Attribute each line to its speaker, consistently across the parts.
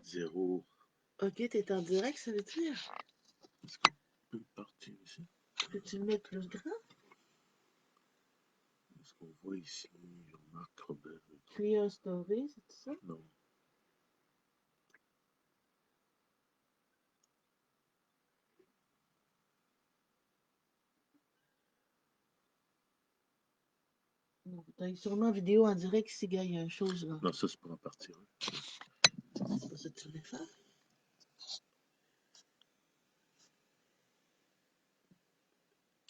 Speaker 1: 4-0.
Speaker 2: Ok, t'es en direct, ça veut dire?
Speaker 1: Est-ce qu'on peut partir ici?
Speaker 2: Peux-tu le mettre plus grand?
Speaker 1: Est-ce qu'on voit ici Marc Robert?
Speaker 2: Créer un story, c'est ça?
Speaker 1: Non.
Speaker 2: Non, t'as sûrement vidéo en direct ici, gars, il y a une chose là.
Speaker 1: Non, ça, c'est pour en partir.
Speaker 2: C'est pas ça que tu voulais faire?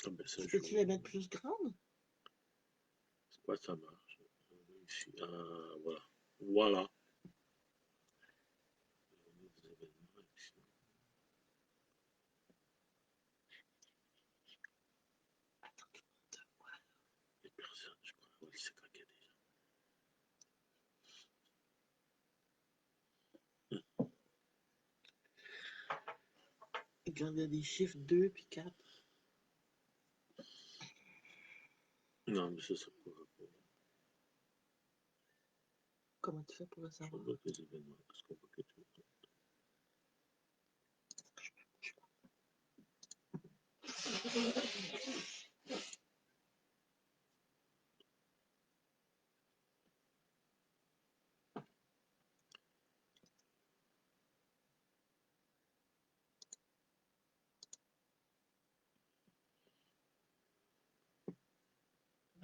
Speaker 1: Ah, ben, ça,
Speaker 2: Peux-tu la mettre plus grande?
Speaker 1: c'est quoi ça marche? Ici. Ah, voilà. Voilà. Des événements ici.
Speaker 2: Attends, tout le monde te voit.
Speaker 1: Il n'y a personne, je crois. Oui, c'est quand il y a des gens.
Speaker 2: Et quand il y a des chiffres 2 puis 4.
Speaker 1: Non, mais ça pourra pas.
Speaker 2: Comment tu fais pour le
Speaker 1: Je
Speaker 2: savoir?
Speaker 1: regarde les événements. Est-ce qu'on voit quelque chose?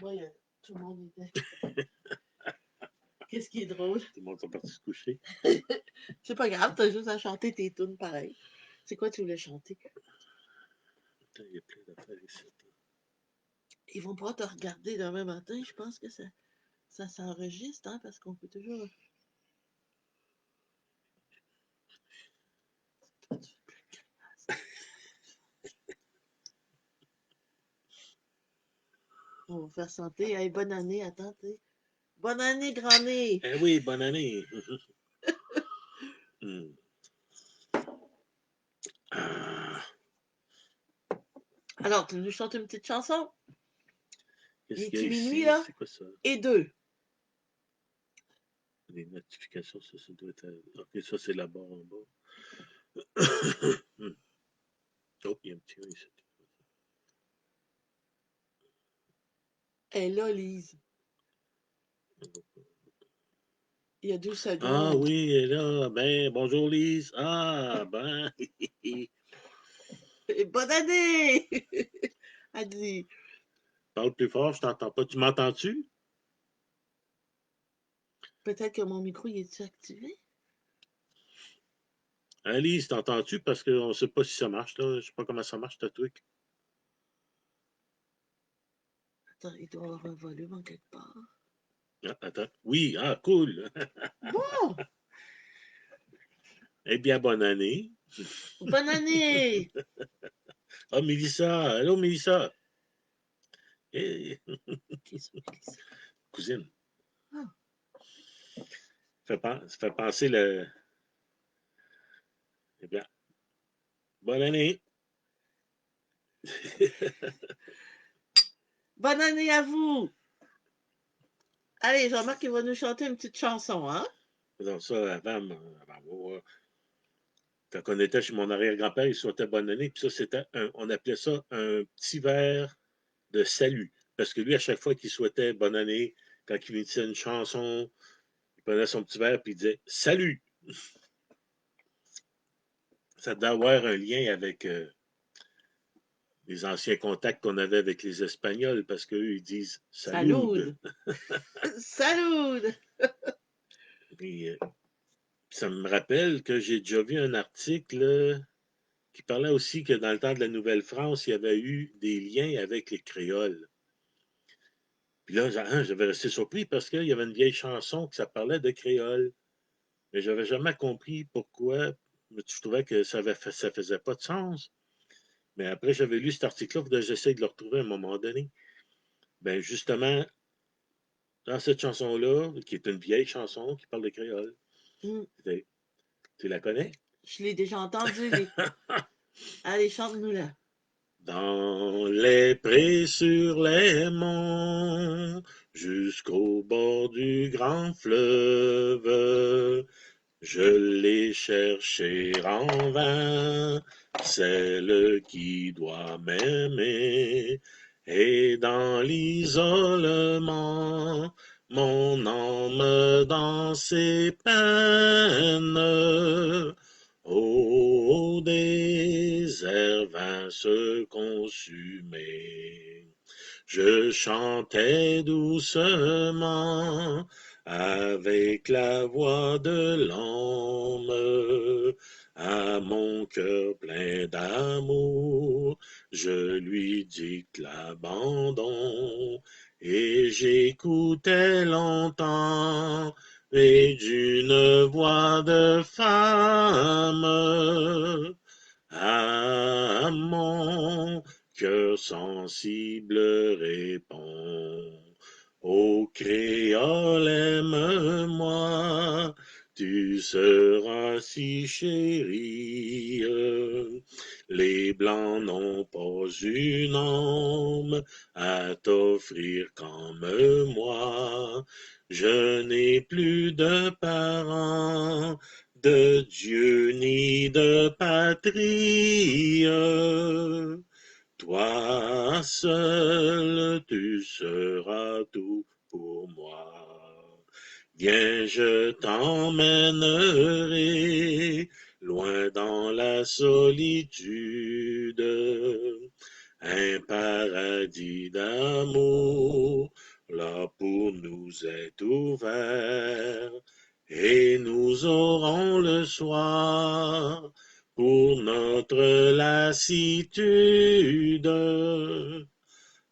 Speaker 2: Oui, tout le monde était. Qu'est-ce qui est drôle?
Speaker 1: Tout le monde est parti se coucher.
Speaker 2: C'est pas grave, t'as juste à chanter tes tunes pareil. C'est quoi tu voulais chanter?
Speaker 1: Putain, il y a plein d'affaires ici.
Speaker 2: Ils vont pas te regarder demain matin, je pense que ça s'enregistre, hein, parce qu'on peut toujours. On va faire santé. Hey, bonne année, attends, t'sais. Bonne année, grand nez!
Speaker 1: Eh oui, bonne année! Ah,
Speaker 2: Alors, tu nous chantes une petite chanson? Il
Speaker 1: qu'est-ce qu'il y
Speaker 2: est-tu
Speaker 1: a
Speaker 2: minuit,
Speaker 1: ici?
Speaker 2: là?
Speaker 1: C'est quoi ça?
Speaker 2: Et 2.
Speaker 1: Les notifications, ça doit être. Ok, ça, c'est la barre en bas. Oh, il y a un petit ici.
Speaker 2: Elle est là, Lise. Il y a 2
Speaker 1: Ah
Speaker 2: secondes.
Speaker 1: oui, elle est là. Ben, bonjour Lise. Ah, ben.
Speaker 2: Et bonne année! Elle dit.
Speaker 1: Parle plus fort, je t'entends pas. Tu m'entends-tu?
Speaker 2: Peut-être que mon micro, il est-tu activé?
Speaker 1: Hein, Lise, t'entends-tu? Parce qu'on ne sait pas si ça marche, là. Je sais pas comment ça marche, ta truc.
Speaker 2: Attends, il doit y avoir un volume en quelque part.
Speaker 1: Ah, attends. Oui, ah, cool.
Speaker 2: Bon!
Speaker 1: Eh bien, bonne année.
Speaker 2: Bonne année!
Speaker 1: Ah, Mélissa. Allô, Mélissa. Eh,
Speaker 2: Qui est Mélissa?
Speaker 1: cousine.
Speaker 2: Ah.
Speaker 1: Ça fait penser le. Eh bien, bonne année.
Speaker 2: Bonne année à vous! Allez, Jean-Marc, il va nous chanter une petite chanson, hein?
Speaker 1: Donc ça, quand on était chez mon arrière-grand-père, il souhaitait bonne année. Puis ça, on appelait ça un petit verre de salut. Parce que lui, à chaque fois qu'il souhaitait bonne année, quand il finissait une chanson, il prenait son petit verre et il disait salut. Ça devait avoir un lien avec les anciens contacts qu'on avait avec les Espagnols, parce qu'eux, ils disent salud.
Speaker 2: Salud!
Speaker 1: Et, ça me rappelle que j'ai déjà vu un article qui parlait aussi que dans le temps de la Nouvelle-France, il y avait eu des liens avec les créoles. Puis là, j'avais resté surpris parce qu'il y avait une vieille chanson que ça parlait de créole. Mais j'avais jamais compris pourquoi. Je trouvais que ça faisait pas de sens. Mais après, j'avais lu cet article-là, j'essaie de le retrouver à un moment donné. Ben justement, dans cette chanson-là, qui est une vieille chanson qui parle de créole, tu la connais?
Speaker 2: Je l'ai déjà entendu. Allez, chante-nous-la.
Speaker 1: Dans les prés sur les monts, jusqu'au bord du grand fleuve, Je l'ai cherché en vain, celle qui doit m'aimer, et dans l'isolement, mon âme dans ses peines, au désert vint se consumer. Je chantais doucement avec la voix de l'homme à mon cœur plein d'amour. Je lui dicte l'abandon et j'écoutais longtemps et d'une voix de femme à mon cœur sensible répond. Ô créole, aime-moi, tu seras si chérie. Les blancs n'ont pas une âme à t'offrir comme moi. Je n'ai plus de parents, de Dieu ni de patrie. Toi seul, tu seras tout pour moi. Viens, je t'emmènerai loin dans la solitude, un paradis d'amour, là pour nous est ouvert, et nous aurons le soir pour notre lassitude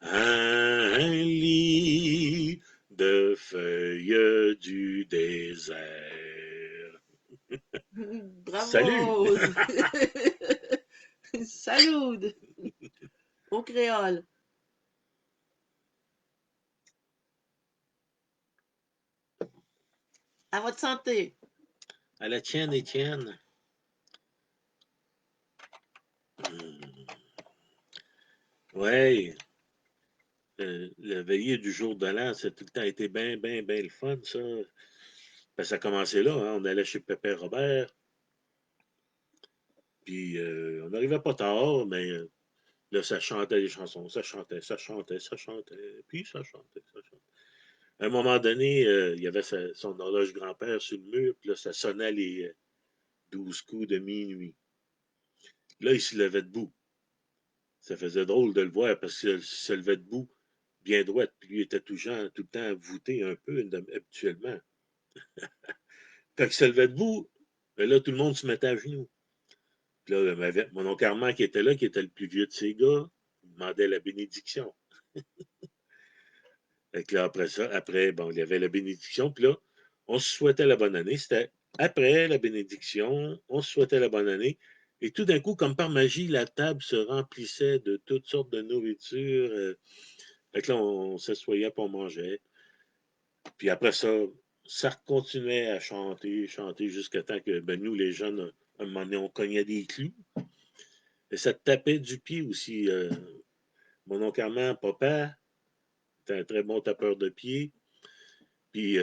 Speaker 1: un lit de feuilles du désert. Salut!
Speaker 2: Bravo! Salut! Au créole. À votre santé.
Speaker 1: À la tienne, Étienne. Ouais, le veillée du jour de l'an, ça a tout le temps été bien, bien, bien le fun, ça. Ben, ça a commencé là, hein. On allait chez Pépé Robert, puis on n'arrivait pas tard, mais là, ça chantait les chansons, ça chantait, ça chantait, ça chantait, puis ça chantait, ça chantait. À un moment donné, il y avait son horloge grand-père sur le mur, puis là, ça sonnait les 12 coups de minuit. Là, il se levait debout. Ça faisait drôle de le voir parce qu'il se levait debout, bien droite, puis lui était tout le temps voûté un peu habituellement. Quand il se levait debout, ben là, tout le monde se mettait à genoux. Puis là, mon oncle Armand qui était là, qui était le plus vieux de ces gars, il demandait la bénédiction. Fait que là, après ça, après, bon, il y avait la bénédiction, puis là, on se souhaitait la bonne année. C'était après la bénédiction, on se souhaitait la bonne année. Et tout d'un coup, comme par magie, la table se remplissait de toutes sortes de nourriture. Fait que là, on s'assoyait pour manger. Puis après ça, ça continuait à chanter, chanter, jusqu'à temps que ben, nous, les jeunes, à un moment donné, on cognait des clous. Et ça tapait du pied aussi. Mon oncle Armand, papa, était un très bon tapeur de pied. Puis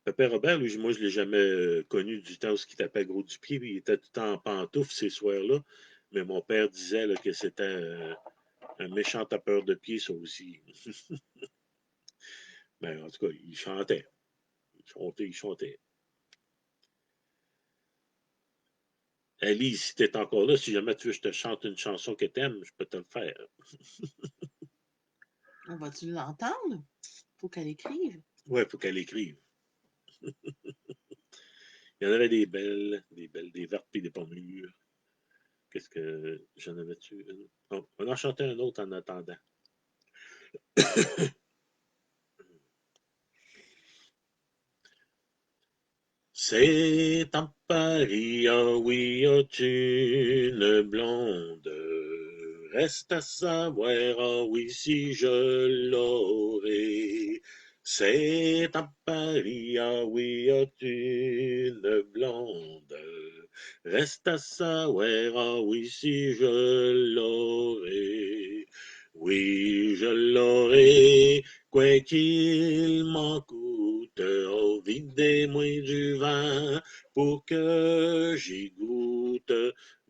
Speaker 1: Papa Robert, lui, moi, je ne l'ai jamais connu du temps où il tapait gros du pied. Il était tout le temps en pantoufles ces soirs-là. Mais mon père disait là, que c'était un méchant tapeur de pied, ça aussi. Mais en tout cas, il chantait. Il chantait, il chantait. Alice, si t'es encore là, si jamais tu veux que je te chante une chanson que t'aimes, je peux te le faire.
Speaker 2: On va-tu l'entendre? Faut qu'elle écrive.
Speaker 1: Ouais, il faut qu'elle écrive. Il y en avait des belles, des vertes et des pas mûres. Qu'est-ce que j'en avais-tu une? Oh, on en chantait un autre en attendant. C'est en Paris, ah oui, as-tu une blonde? Reste à savoir, ah oui, si je l'aurai. C'est en Paris, ah oui, as-tu une blonde? Reste à savoir, ah oui, si je l'aurai. Oui, je l'aurai, quoi qu'il m'en coûte. oh, videz-moi du vin pour que j'y goûte.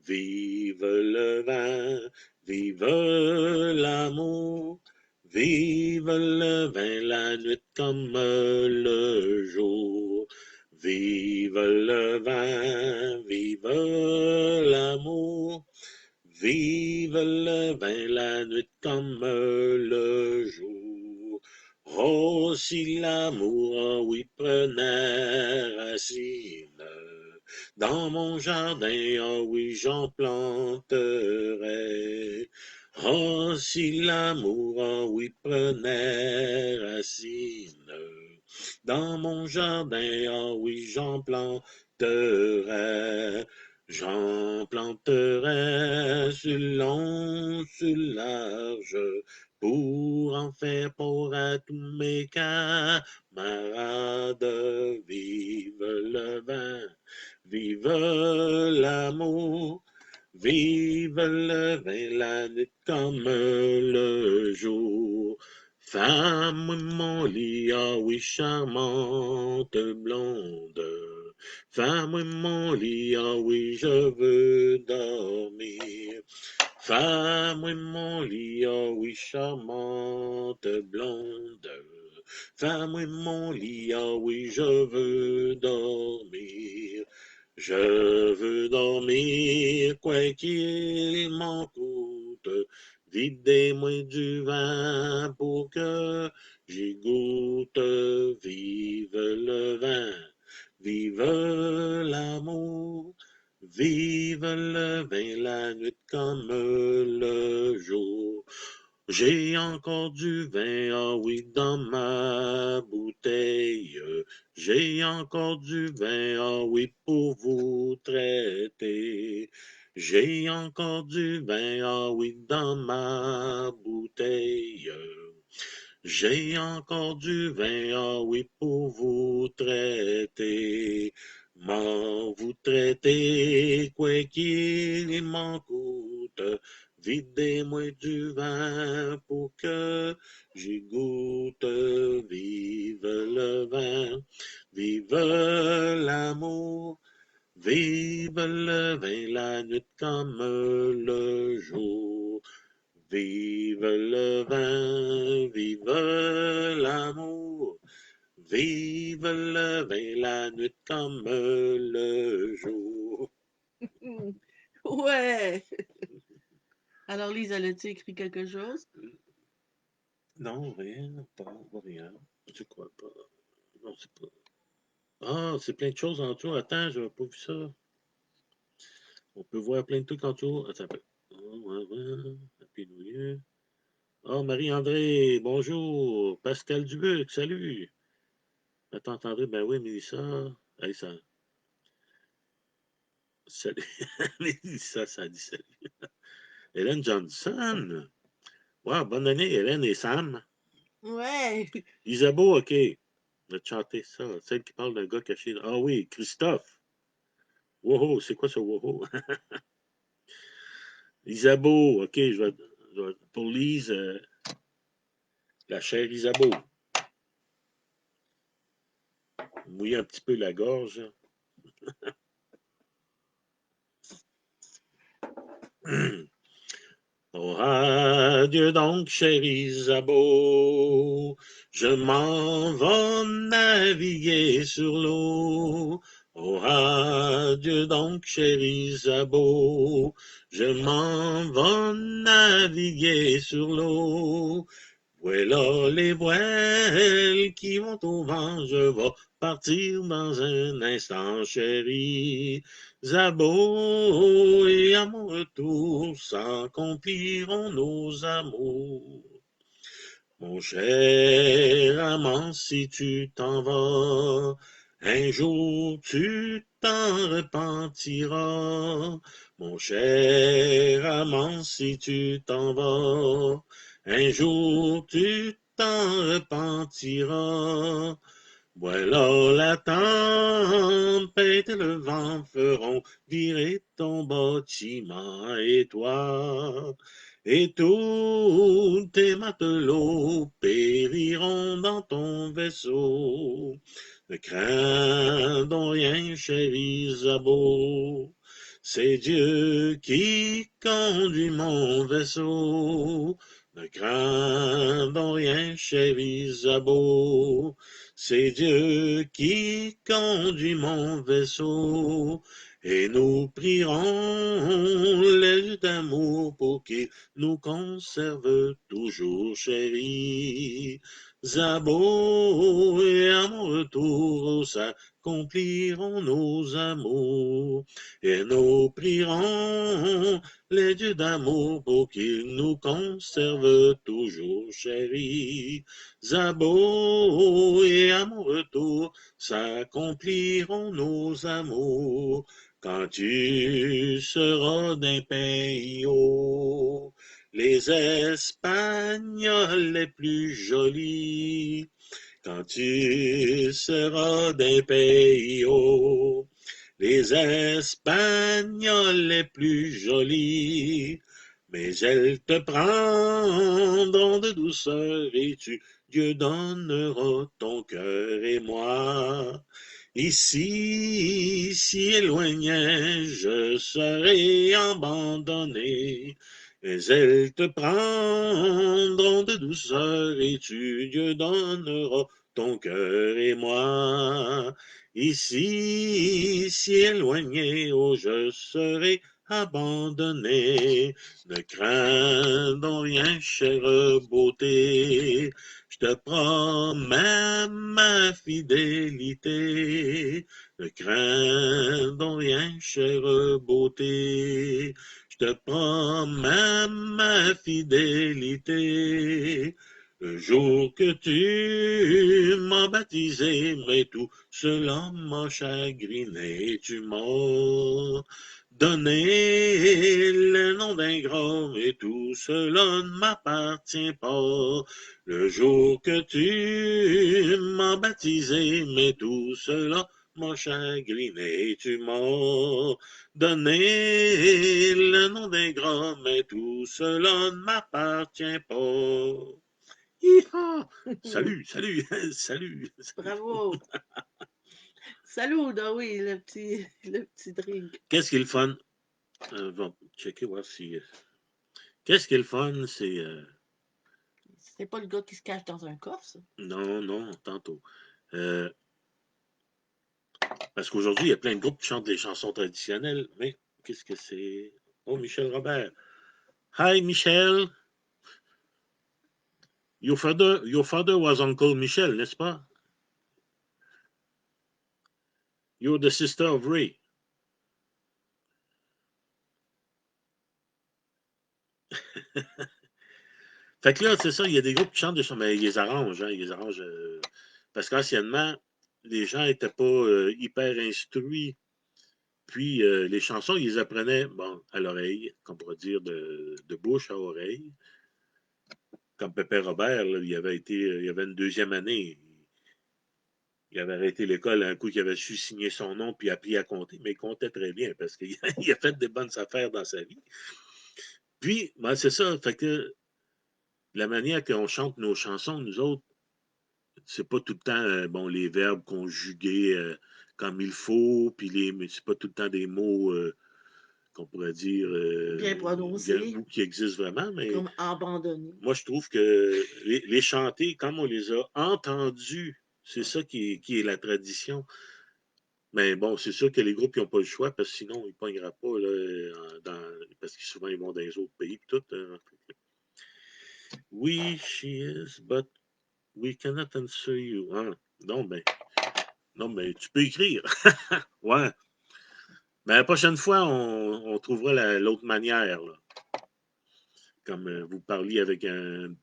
Speaker 1: Vive le vin, vive l'amour, vive le vin, la nuit comme le jour. Vive le vin, vive l'amour, vive le vin, la nuit comme le jour. Oh, si l'amour, oh oui, prenait racine dans mon jardin, oh oui, j'en planterais. Oh, si l'amour, oh oui, prenait racine dans mon jardin, oh oui, j'en planterais. J'en planterai sur le long, sur le large, pour en faire pour à tous mes camarades. Vive le vin, vive l'amour, vive le vin, la nuit comme le jour. Femme, mon lit, ah oui, charmante blonde. Femme, mon lit, ah oui, je veux dormir. Femme, mon lit, ah oui, charmante blonde. Femme, mon lit, ah oui, je veux dormir. Je veux dormir, quoi qu'il m'en coûte. Videz-moi du vin pour que j'y goûte. Vive le vin, vive l'amour, vive le vin, la nuit comme le jour. J'ai encore du vin, ah oui, dans ma bouteille. J'ai encore du vin, ah oui, pour vous traiter. J'ai encore du vin, ah oui, dans ma bouteille. J'ai encore du vin, ah oui, pour vous traiter. Vous traitez, quoi qu'il m'en coûte. Videz-moi du vin pour que j'y goûte. Vive le vin, vive l'amour, vive le vin, la nuit comme le jour. Vive le vin, vive l'amour, vive le vin, la nuit comme le jour.
Speaker 2: Ouais. Alors, Lisa, as-tu écrit quelque chose?
Speaker 1: Non, rien, pas rien. Je crois pas. Non, c'est pas. Ah, c'est plein de choses en dessous. Attends, j'avais pas vu ça. On peut voir plein de trucs en dessous. Attends un peu. Happy New Year. Ah, Marie-André, bonjour. Pascal Dubuc, salut. Attends, André, ben oui, Mélissa. Hey, ça. Salut. Mélissa, ça dit salut. Hélène Johnson. Wow, bonne année, Hélène et Sam.
Speaker 2: Ouais.
Speaker 1: Isabeau, OK. On a chanté ça. Celle qui parle d'un gars caché. Ah oui, Christophe. Wow, c'est quoi ce wow? Isabeau, OK, pour Lise, la chère Isabeau. Mouiller un petit peu la gorge. Oh, adieu donc, chère Isabeau, je m'en vais naviguer sur l'eau. Oh, adieu donc, chère Isabeau, je m'en vais naviguer sur l'eau. Voilà les voiles qui vont au vent, je vais partir dans un instant, chérie. Zabo, et à mon retour s'accompliront nos amours. Mon cher amant, si tu t'en vas, un jour tu t'en repentiras. Mon cher amant, si tu t'en vas, un jour tu t'en repentiras. Voilà la tempête et le vent feront virer ton bâtiment et toi. et tous tes matelots périront dans ton vaisseau. Ne crains donc rien, cher Isabeau, c'est Dieu qui conduit mon vaisseau. Ne crains donc rien, cher Isabeau, c'est Dieu qui conduit mon vaisseau. Et nous prierons les yeux d'amour pour qu'il nous conserve toujours, chéris. Zabo, et à mon retour, s'accompliront nos amours. Et nous prierons les dieux d'amour pour qu'ils nous conservent toujours, chéris. Zabo, et à mon retour, s'accompliront nos amours. Quand tu seras d'un pays haut, les Espagnols les plus jolis, quand tu seras d'un pays haut, les Espagnols les plus jolis, mais elles te prendront de douceur et Dieu donnera ton cœur et moi. Ici, si éloigné, je serai abandonné. Mais elles te prendront de douceur et Dieu donnera ton cœur et moi. Ici, si éloigné, oh, je serai abandonné. Ne crains donc rien, chère beauté. Je te promets ma fidélité. Ne crains donc rien, chère beauté. Je te promets ma fidélité. Le jour que tu m'as baptisé, mais tout cela m'a chagriné. Tu m'as donné le nom d'ingrat, mais tout cela ne m'appartient pas. Le jour que tu m'as baptisé, mais tout cela m'a chagriné. Tu m'as donné le nom d'ingrat, mais tout cela ne m'appartient pas. Hi-ha! Salut, salut, salut.
Speaker 2: Bravo! Salut, ah oui, le petit drink.
Speaker 1: Qu'est-ce qui est le fun? Bon, checker voir si. Qu'est-ce qui est le fun? C'est.
Speaker 2: C'est pas le gars qui se cache dans un coffre, ça?
Speaker 1: Non, non, tantôt. Parce qu'aujourd'hui, il y a plein de groupes qui chantent des chansons traditionnelles, mais qu'est-ce que c'est? Oh, Michel Robert. Hi, Michel. Your father was Uncle Michel, n'est-ce pas? You're the sister of Ray. Fait que là, c'est ça, il y a des groupes qui chantent des chansons, mais ils les arrangent, hein, ils les arrangent. Parce qu'anciennement, les gens n'étaient pas hyper instruits. Puis les chansons, ils les apprenaient bon, à l'oreille, qu'on pourrait dire de bouche à oreille. Comme Pépé Robert, là, il avait une deuxième année. Il avait arrêté l'école un coup qu'il avait su signer son nom puis appris à compter, mais il comptait très bien parce qu'il a fait des bonnes affaires dans sa vie. Puis, ben, c'est ça, fait que la manière qu'on chante nos chansons, nous autres, c'est pas tout le temps bon, les verbes conjugués comme il faut, puis c'est pas tout le temps des mots qu'on pourrait dire
Speaker 2: Bien prononcé,
Speaker 1: ou qui existent vraiment, mais
Speaker 2: comme abandonné.
Speaker 1: moi je trouve que les chanter, comme on les a entendus, c'est ça qui est la tradition. Mais bon, c'est sûr que les groupes n'ont pas le choix, parce que sinon, ils ne pognera pas, là, parce que souvent, ils vont dans les autres pays, et tout. Oui, she is, but we cannot answer you. Hein? Non, ben, tu peux écrire. Ouais. Mais la prochaine fois, on trouvera l'autre manière, là. Comme vous parliez avec un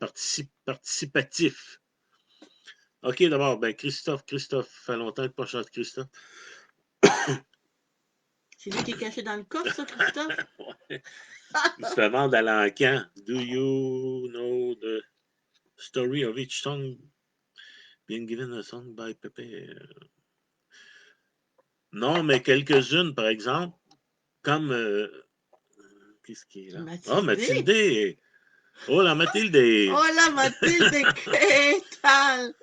Speaker 1: participatif. OK, d'abord, ben, Christophe, fait longtemps que pas chanté Christophe.
Speaker 2: C'est lui qui est caché dans le coffre, ça, Christophe?
Speaker 1: Ouais. Il se demande à l'encan. Do you know the story of each song being given a song by Pepe? Non, mais quelques-unes, par exemple, comme. Qu'est-ce qui est là? Ah,
Speaker 2: Mathilde?
Speaker 1: Mathilde! Hola Matilde.
Speaker 2: Hola Matilde, ¿qué tal?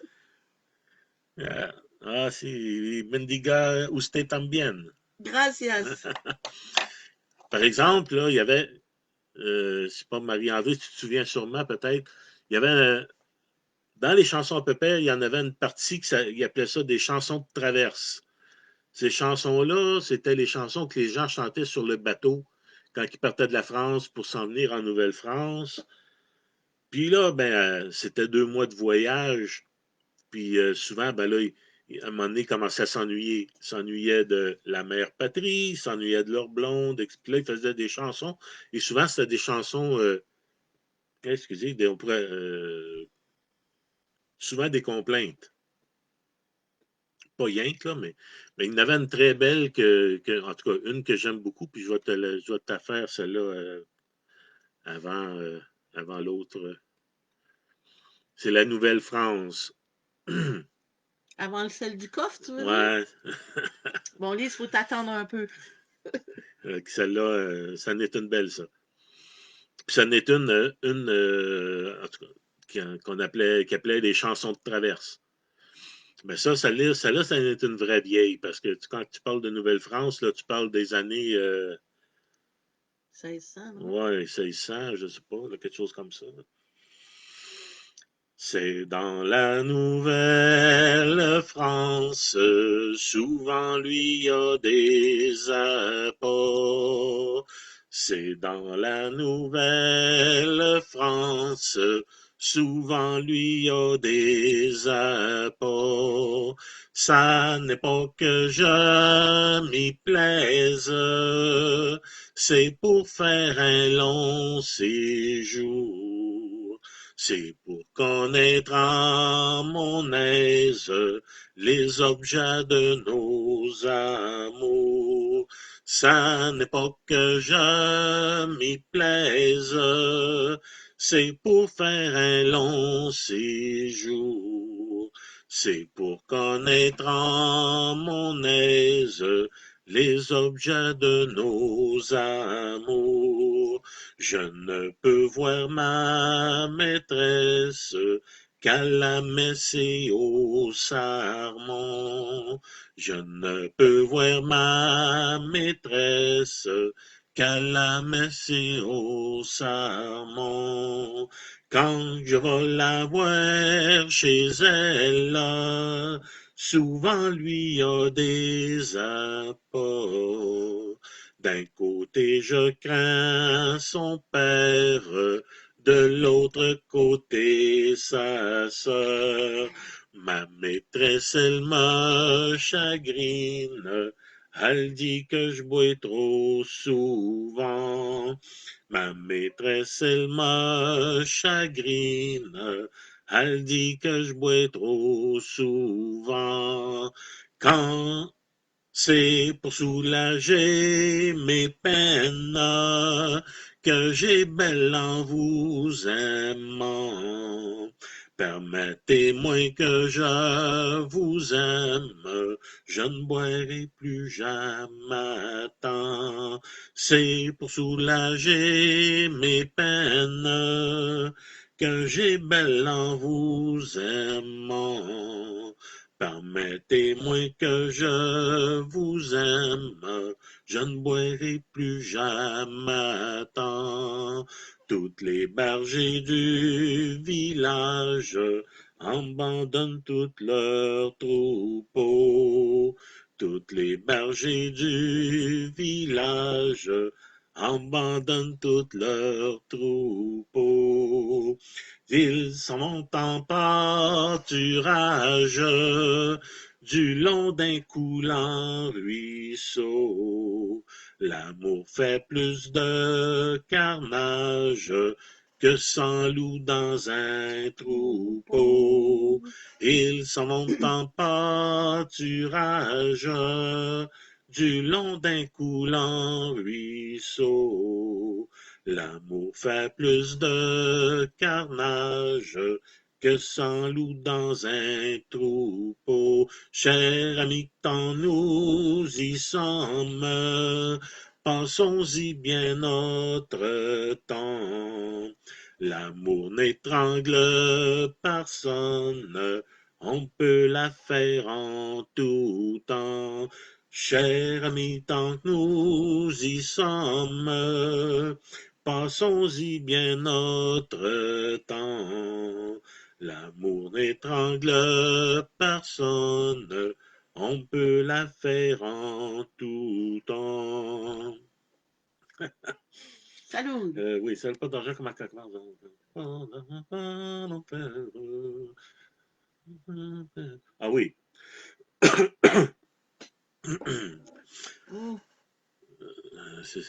Speaker 1: Ah, sí, bendiga usted también.
Speaker 2: Gracias.
Speaker 1: Par exemple, là, il y avait, c'est pas Marie-André, tu te souviens sûrement peut-être, il y avait, dans les chansons à Pépère, il y en avait une partie il appelait ça des chansons de traverse. Ces chansons-là, c'était les chansons que les gens chantaient sur le bateau quand ils partaient de la France pour s'en venir en Nouvelle-France. Puis là, ben, c'était 2 mois de voyage. Puis souvent, ben là, à un moment donné, ils commençaient à s'ennuyer. Ils s'ennuyaient de la mère patrie, ils s'ennuyaient de leur blonde. Puis là, ils faisaient des chansons. Et souvent, c'était des chansons, excusez, on pourrait, souvent des complaintes. Pas rien que là, mais il y en avait une très belle en tout cas, une que j'aime beaucoup, puis je vais te la faire, celle-là, avant, avant l'autre. C'est la Nouvelle-France.
Speaker 2: Avant le sel du coffre, tu veux dire?
Speaker 1: Ouais,
Speaker 2: Bon, Lise, faut t'attendre un peu.
Speaker 1: celle-là, ça n'est une belle, ça. Puis ça n'est en tout cas, qui appelait des chansons de traverse. Mais ça n'est une vraie vieille, parce que quand tu parles de Nouvelle-France, là, tu parles des années,
Speaker 2: 1600, non?
Speaker 1: ouais, 1600, je sais pas, là, quelque chose comme ça. C'est dans la Nouvelle-France, souvent lui y a des apports. C'est dans la Nouvelle-France, souvent lui y a des apports. Ça n'est pas que je m'y plaise, c'est pour faire un long séjour. C'est pour connaître à mon aise les objets de nos amours. Ça n'est pas que je m'y plaise, c'est pour faire un long séjour. C'est pour connaître en mon aise les objets de nos amours. Je ne peux voir ma maîtresse qu'à la messe et au sarment. Je ne peux voir ma maîtresse qu'à la messe et au sarment. Quand je vais la voir chez elle, souvent lui a des apports. D'un côté, je crains son père, de l'autre côté, sa sœur. Ma maîtresse, elle me chagrine, elle dit que je bois trop souvent. Ma maîtresse, elle me chagrine, elle dit que je bois trop souvent. Quand c'est pour soulager mes peines que j'ai belle en vous aimant. Permettez-moi que je vous aime, je ne boirai plus jamais tant. C'est pour soulager mes peines que j'ai belle en vous aimant. Permettez-moi que je vous aime, je ne boirai plus jamais tant. Toutes les bergers du village abandonnent toutes leurs troupeaux. Toutes les bergers du village abandonnent toutes leurs troupeaux. Ils s'en vont en pâturage du long d'un coulant ruisseau. L'amour fait plus de carnage que 100 loups dans un troupeau. Ils s'en vont en pâturage du long d'un coulant ruisseau. L'amour fait plus de carnage que 100 loups dans un troupeau. Cher ami, tant nous y sommes, passons-y bien notre temps. L'amour n'étrangle personne, on peut la faire en tout temps. Cher ami, tant que nous y sommes, passons-y bien notre temps. L'amour n'étrangle personne, on peut la faire en tout temps.
Speaker 2: Salut!
Speaker 1: Oui, ça n'a pas d'argent comme un cacard. Ah oui.
Speaker 2: Oh,
Speaker 1: C'est-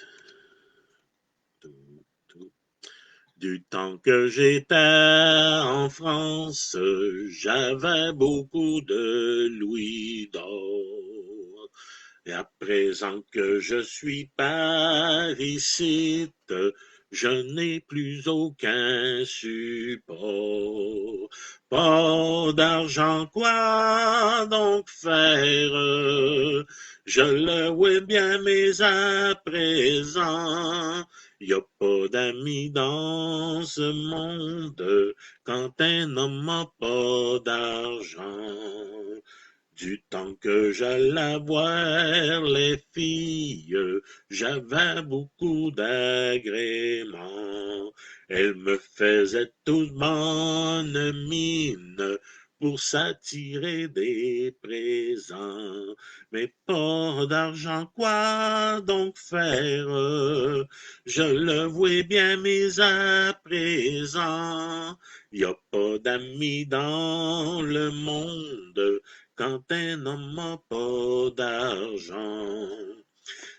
Speaker 1: Du temps que j'étais en France, j'avais beaucoup de louis d'or. Et à présent que je suis paricite, je n'ai plus aucun support. Pas d'argent, quoi donc faire? Je le vois bien, mais à présent, y a pas d'amis dans ce monde quand un homme n'a pas d'argent. Du temps que j'allais voir les filles, j'avais beaucoup d'agréments. Elles me faisaient toute bonne mine pour s'attirer des présents. Mais pas d'argent, quoi donc faire? Je le vois bien, mais à présent, y a pas d'amis dans le monde quand un homme n'a pas d'argent.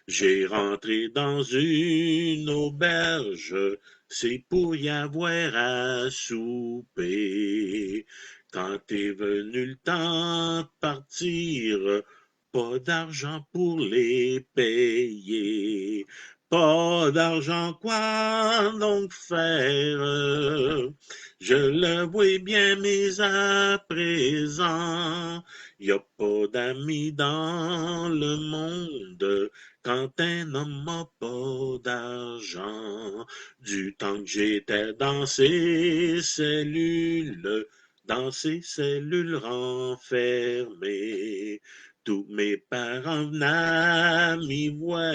Speaker 1: J'ai rentré dans une auberge, c'est pour y avoir à souper. Quand est venu le temps de partir, pas d'argent pour les payer. Pas d'argent, quoi donc faire? Je le vois bien, mais à présent, y a pas d'amis dans le monde quand un homme n'a pas d'argent. Du temps que j'étais dans ces cellules renfermées, tous mes parents venaient m'y voir,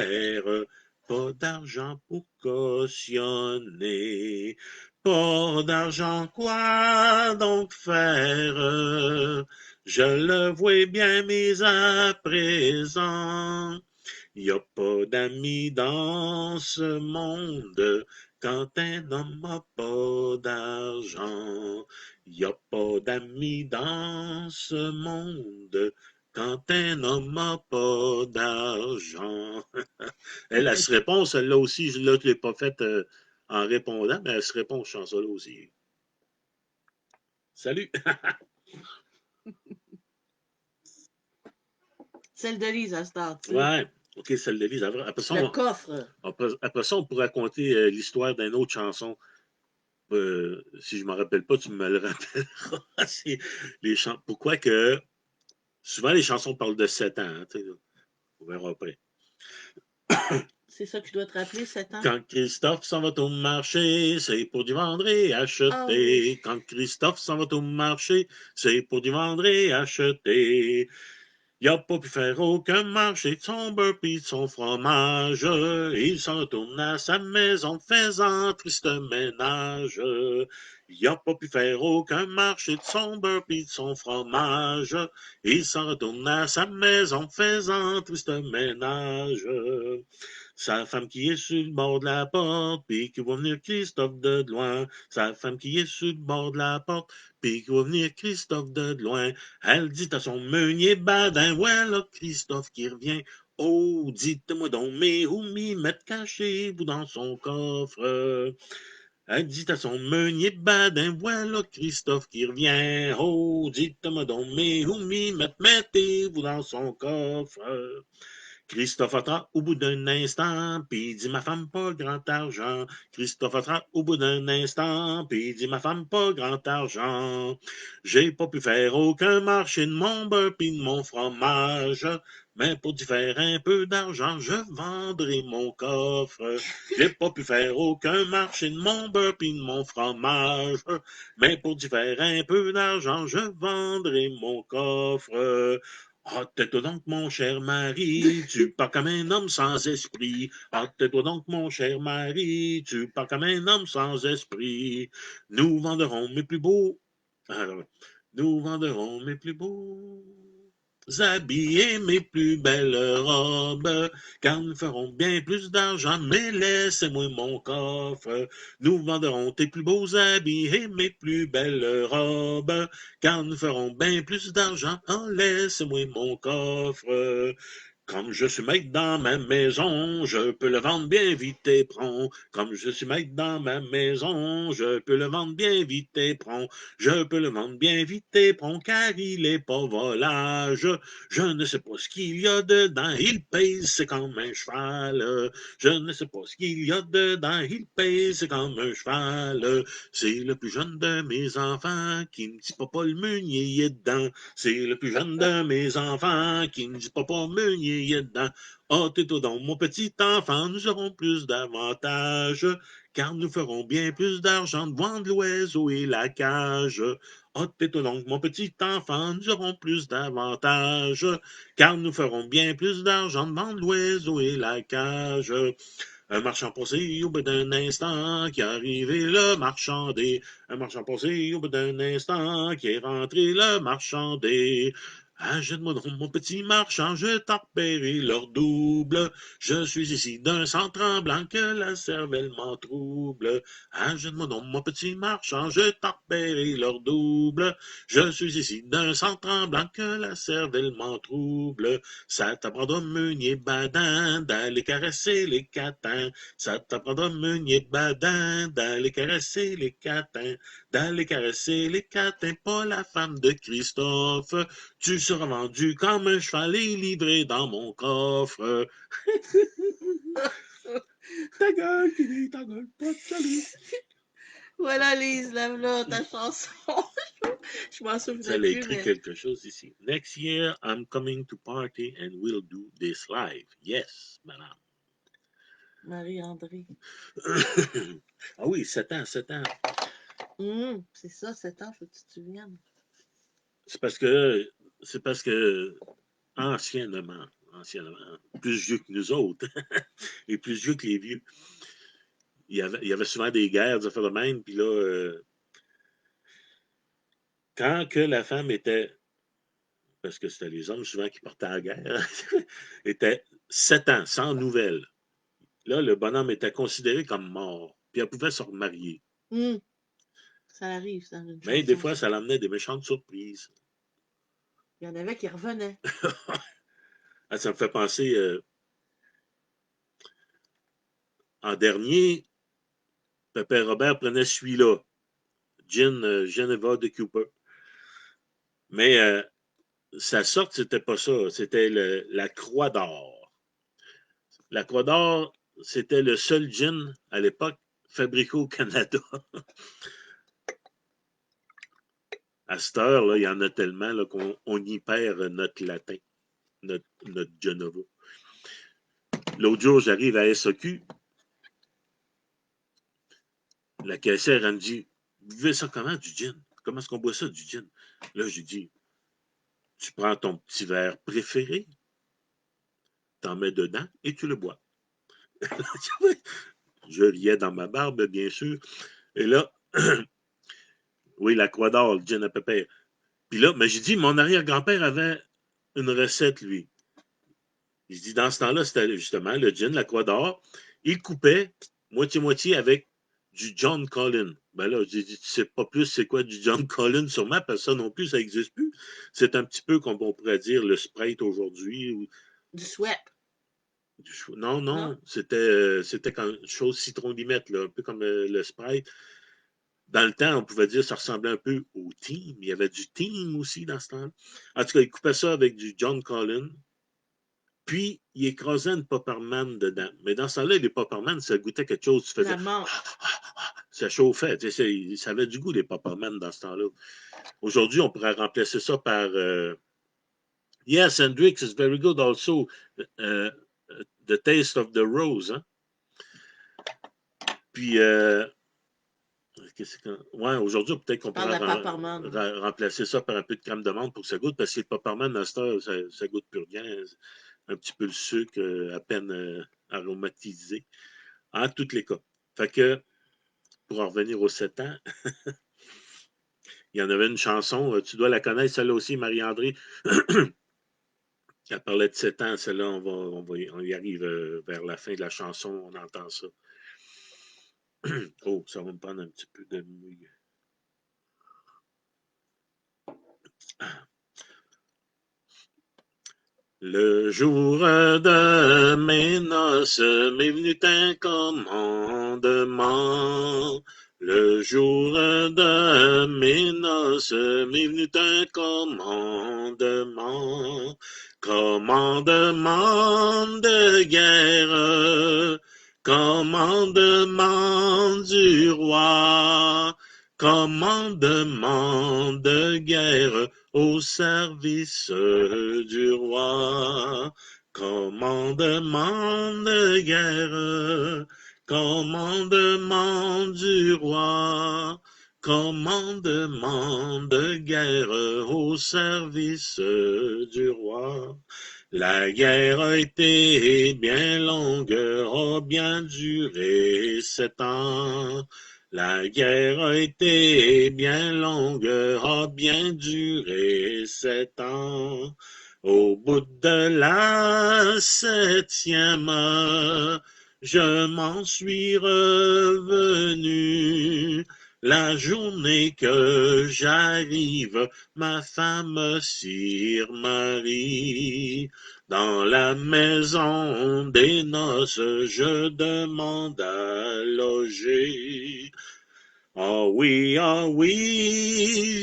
Speaker 1: pas d'argent pour cautionner. Pas d'argent, quoi donc faire? Je le vois bien, mais à présent, y a pas d'amis dans ce monde quand un homme n'a pas d'argent. Y a pas d'amis dans ce monde quand un homme n'a pas d'argent. Elle se répond, celle-là aussi, je ne l'ai pas faite en répondant, mais elle se répond, je chante ça là aussi. Salut!
Speaker 2: celle de Lise à cette heure, tu sais.
Speaker 1: Ouais, ok, celle de Lise.
Speaker 2: Le coffre.
Speaker 1: Après ça, on pourrait raconter l'histoire d'une autre chanson. Si je ne me rappelle pas, tu me le rappelleras. Pourquoi que souvent les chansons parlent de 7 ans, hein, on verra après.
Speaker 2: C'est ça que je dois te rappeler, 7 ans?
Speaker 1: Quand Christophe s'en va au marché, c'est pour du vendre et
Speaker 2: Ah oui.
Speaker 1: acheter. Quand Christophe s'en va au marché, c'est pour du vendre et acheter. Il a pas pu faire aucun marché de son beurre pis de son fromage. Il s'en retourne à sa maison faisant triste ménage. Il a pas pu faire aucun marché de son beurre pis de son fromage. Il s'en retourne à sa maison faisant triste ménage. Sa femme qui est sur le bord de la porte, puis qui va venir Christophe de loin. Sa femme qui est sur le bord de la porte, puis qui va venir Christophe de loin. Elle dit à son meunier badin, voilà Christophe qui revient. Oh, dites-moi donc, mais où m'y mettre cachez-vous dans son coffre? Elle dit à son meunier badin, voilà Christophe qui revient. Oh, dites-moi donc, mais où m'y mettre, mettez-vous dans son coffre? Christophe attrape au bout d'un instant, puis dit ma femme pas grand argent. Christophe attrape au bout d'un instant, puis dit ma femme pas grand argent. J'ai pas pu faire aucun marché de mon beurre puis de mon fromage. Mais pour te faire un peu d'argent, je vendrai mon coffre. J'ai pas pu faire aucun marché de mon beurre pis de mon fromage. Mais pour te faire un peu d'argent, je vendrai mon coffre. Ah, tais-toi donc, mon cher mari, tu pars comme un homme sans esprit. Ah, tais-toi donc, mon cher mari, tu pars comme un homme sans esprit. Nous vendrons mes plus beaux. Alors, nous vendrons mes plus beaux habits et mes plus belles robes, car nous ferons bien plus d'argent, mais laissez-moi mon coffre. Nous vendrons tes plus beaux habits et mes plus belles robes, car nous ferons bien plus d'argent, oh, laissez-moi mon coffre. Comme je suis maître dans ma maison, je peux le vendre bien vite et prompt. Comme je suis maître dans ma maison, je peux le vendre bien vite et prompt. Je peux le vendre bien vite et prompt, car il est pas volage. Je ne sais pas ce qu'il y a dedans, il pèse, c'est comme un cheval. Je ne sais pas ce qu'il y a dedans, il pèse, c'est comme un cheval. C'est le plus jeune de mes enfants qui me dit papa le meunier il est dedans. C'est le plus jeune de mes enfants qui me dit papa meunier il est dedans. Oh, tais-toi donc, mon petit enfant, nous aurons plus d'avantages, car nous ferons bien plus d'argent de vendre l'oiseau et la cage. Oh, tais-toi donc, mon petit enfant, nous aurons plus d'avantages, car nous ferons bien plus d'argent de vendre l'oiseau et la cage. Un marchand passé au bout d'un instant qui est arrivé le marchandé. Un marchand passé au bout d'un instant qui est rentré le marchandé. Achète-moi donc mon petit marchand, je t'appellerai leur double. Je suis ici d'un sang tremblant que la cervelle m'en trouble. Achète-moi donc mon petit marchand, je t'appellerai leur double. Je suis ici d'un sang tremblant que la cervelle m'en trouble. Ça t'apprendra meunier badin d'aller caresser les catins. Ça t'apprendra meunier badin d'aller caresser les catins. D'aller caresser les catins, pas la femme de Christophe. Tu seras vendu comme un cheval et livré dans mon coffre. Ta gueule, Kitty, ta gueule, pas de salut.
Speaker 2: Voilà, Lise, là, ta chanson. Je m'en souvenais
Speaker 1: Elle a
Speaker 2: plus,
Speaker 1: écrit
Speaker 2: mais
Speaker 1: quelque chose ici. Next year, I'm coming to party and we'll do this live. Yes, madame.
Speaker 2: Marie-André.
Speaker 1: Ah oui, 7 ans, 7 ans.
Speaker 2: C'est ça, 7 ans, faut que tu te souviennes.
Speaker 1: C'est parce que anciennement, plus vieux que nous autres, et plus vieux que les vieux, il y avait souvent des guerres, des affaires de même, puis là, quand que la femme était, parce que c'était les hommes souvent qui partaient à la guerre, était 7 ans, sans nouvelles. Là, le bonhomme était considéré comme mort, puis elle pouvait se remarier.
Speaker 2: Ça arrive, ça, une
Speaker 1: Mais des
Speaker 2: chanson,
Speaker 1: fois,
Speaker 2: ça.
Speaker 1: ça l'amenait des méchantes surprises.
Speaker 2: Il y en avait qui revenaient.
Speaker 1: Ah, ça me fait penser, en dernier, Pépé Robert prenait celui-là, Gin Geneva de Cooper. Mais sa sorte, c'était pas ça. C'était la Croix d'Or. La Croix d'Or, c'était le seul gin à l'époque fabriqué au Canada. À cette heure, là, il y en a tellement qu'on y perd notre latin, notre Genova. L'autre jour, j'arrive à SOQ. La caissière, elle me dit, vous buvez ça comment, du gin? Comment est-ce qu'on boit ça, du gin? Là, je dis, tu prends ton petit verre préféré, t'en mets dedans et tu le bois. Je riais dans ma barbe, bien sûr. Et là, oui, la Croix d'Or, le gin à pépère. Puis là, mais j'ai dit, mon arrière-grand-père avait une recette, lui. Je dis, dans ce temps-là, c'était justement le gin, la Croix d'Or. Il coupait moitié-moitié avec du John Collin. Ben là, j'ai dit, tu sais pas plus c'est quoi du John Collin, sûrement, parce que ça non plus, ça n'existe plus. C'est un petit peu comme on pourrait dire le Sprite aujourd'hui.
Speaker 2: Du sweat.
Speaker 1: Non,
Speaker 2: Non?
Speaker 1: non, c'était comme chose citron-limette, là, un peu comme le Sprite. Dans le temps, on pouvait dire que ça ressemblait un peu au team. Il y avait du team aussi dans ce temps-là. En tout cas, il coupait ça avec du John Collin. Puis, il écrasait une Popperman dedans. Mais dans ce temps-là, les Popperman, ça goûtait quelque chose. Tu faisais...
Speaker 2: La menthe.
Speaker 1: Ça chauffait. Tu sais, ça avait du goût, les Popperman, dans ce temps-là. Aujourd'hui, on pourrait remplacer ça par Yes, Hendrix is very good also. Uh, the Taste of the Rose. Hein? Puis, ouais, aujourd'hui, peut-être qu'on
Speaker 2: Parle de
Speaker 1: pourrait
Speaker 2: la paparmane.
Speaker 1: remplacer ça par un peu de crème de menthe pour que ça goûte, parce que le paparman, à cette heure, ça goûte plus rien. Un petit peu le sucre, à peine aromatisé. En tous les cas. Fait que, pour en revenir aux 7 ans, il y en avait une chanson, tu dois la connaître, celle-là aussi, Marie-André. Elle parlait de 7 ans, celle-là, on y arrive vers la fin de la chanson, on entend ça. Oh, ça va me prendre un petit peu de mouille. Le jour de mes noces m'est venu un commandement. Le jour de mes noces m'est venu un commandement. Commandement de guerre, commandement du roi, commandement de guerre au service du roi. Commandement de guerre, commandement du roi, commandement de guerre au service du roi. La guerre a été bien longue, a bien duré 7 ans. La guerre a été bien longue, a bien duré 7 ans. Au bout de la 7e, je m'en suis revenu. La journée que j'arrive, ma femme sire Marie. Dans la maison des noces, je demande à loger. Ah oui,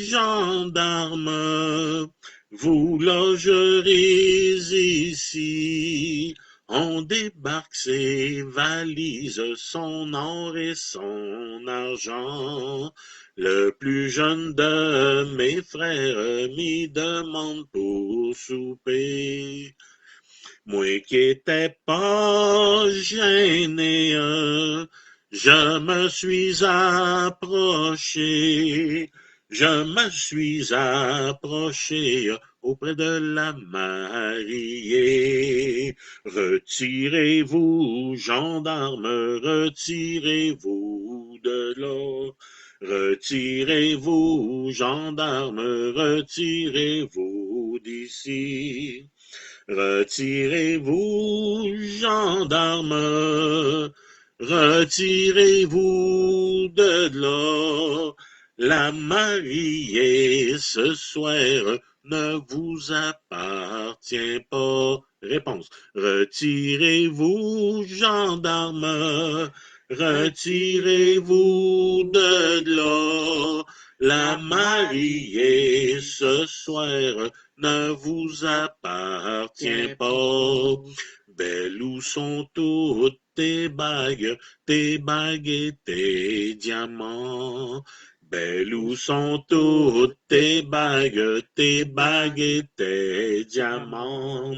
Speaker 1: gendarme, vous logerez ici. On débarque ses valises, son or et son argent. Le plus jeune de mes frères m'y demande pour souper. Moi qui étais pas gêné, je me suis approché, auprès de la mariée. Retirez-vous, gendarme, retirez-vous de là. Retirez-vous, gendarme, retirez-vous d'ici. Retirez-vous, gendarme, retirez-vous de là. La mariée ce soir ne vous appartient pas. Réponse. Retirez-vous, gendarme, retirez-vous de là. La mariée ce soir ne vous appartient pas. Belles où sont toutes tes bagues et tes diamants. Belles où sont toutes tes bagues et tes diamants.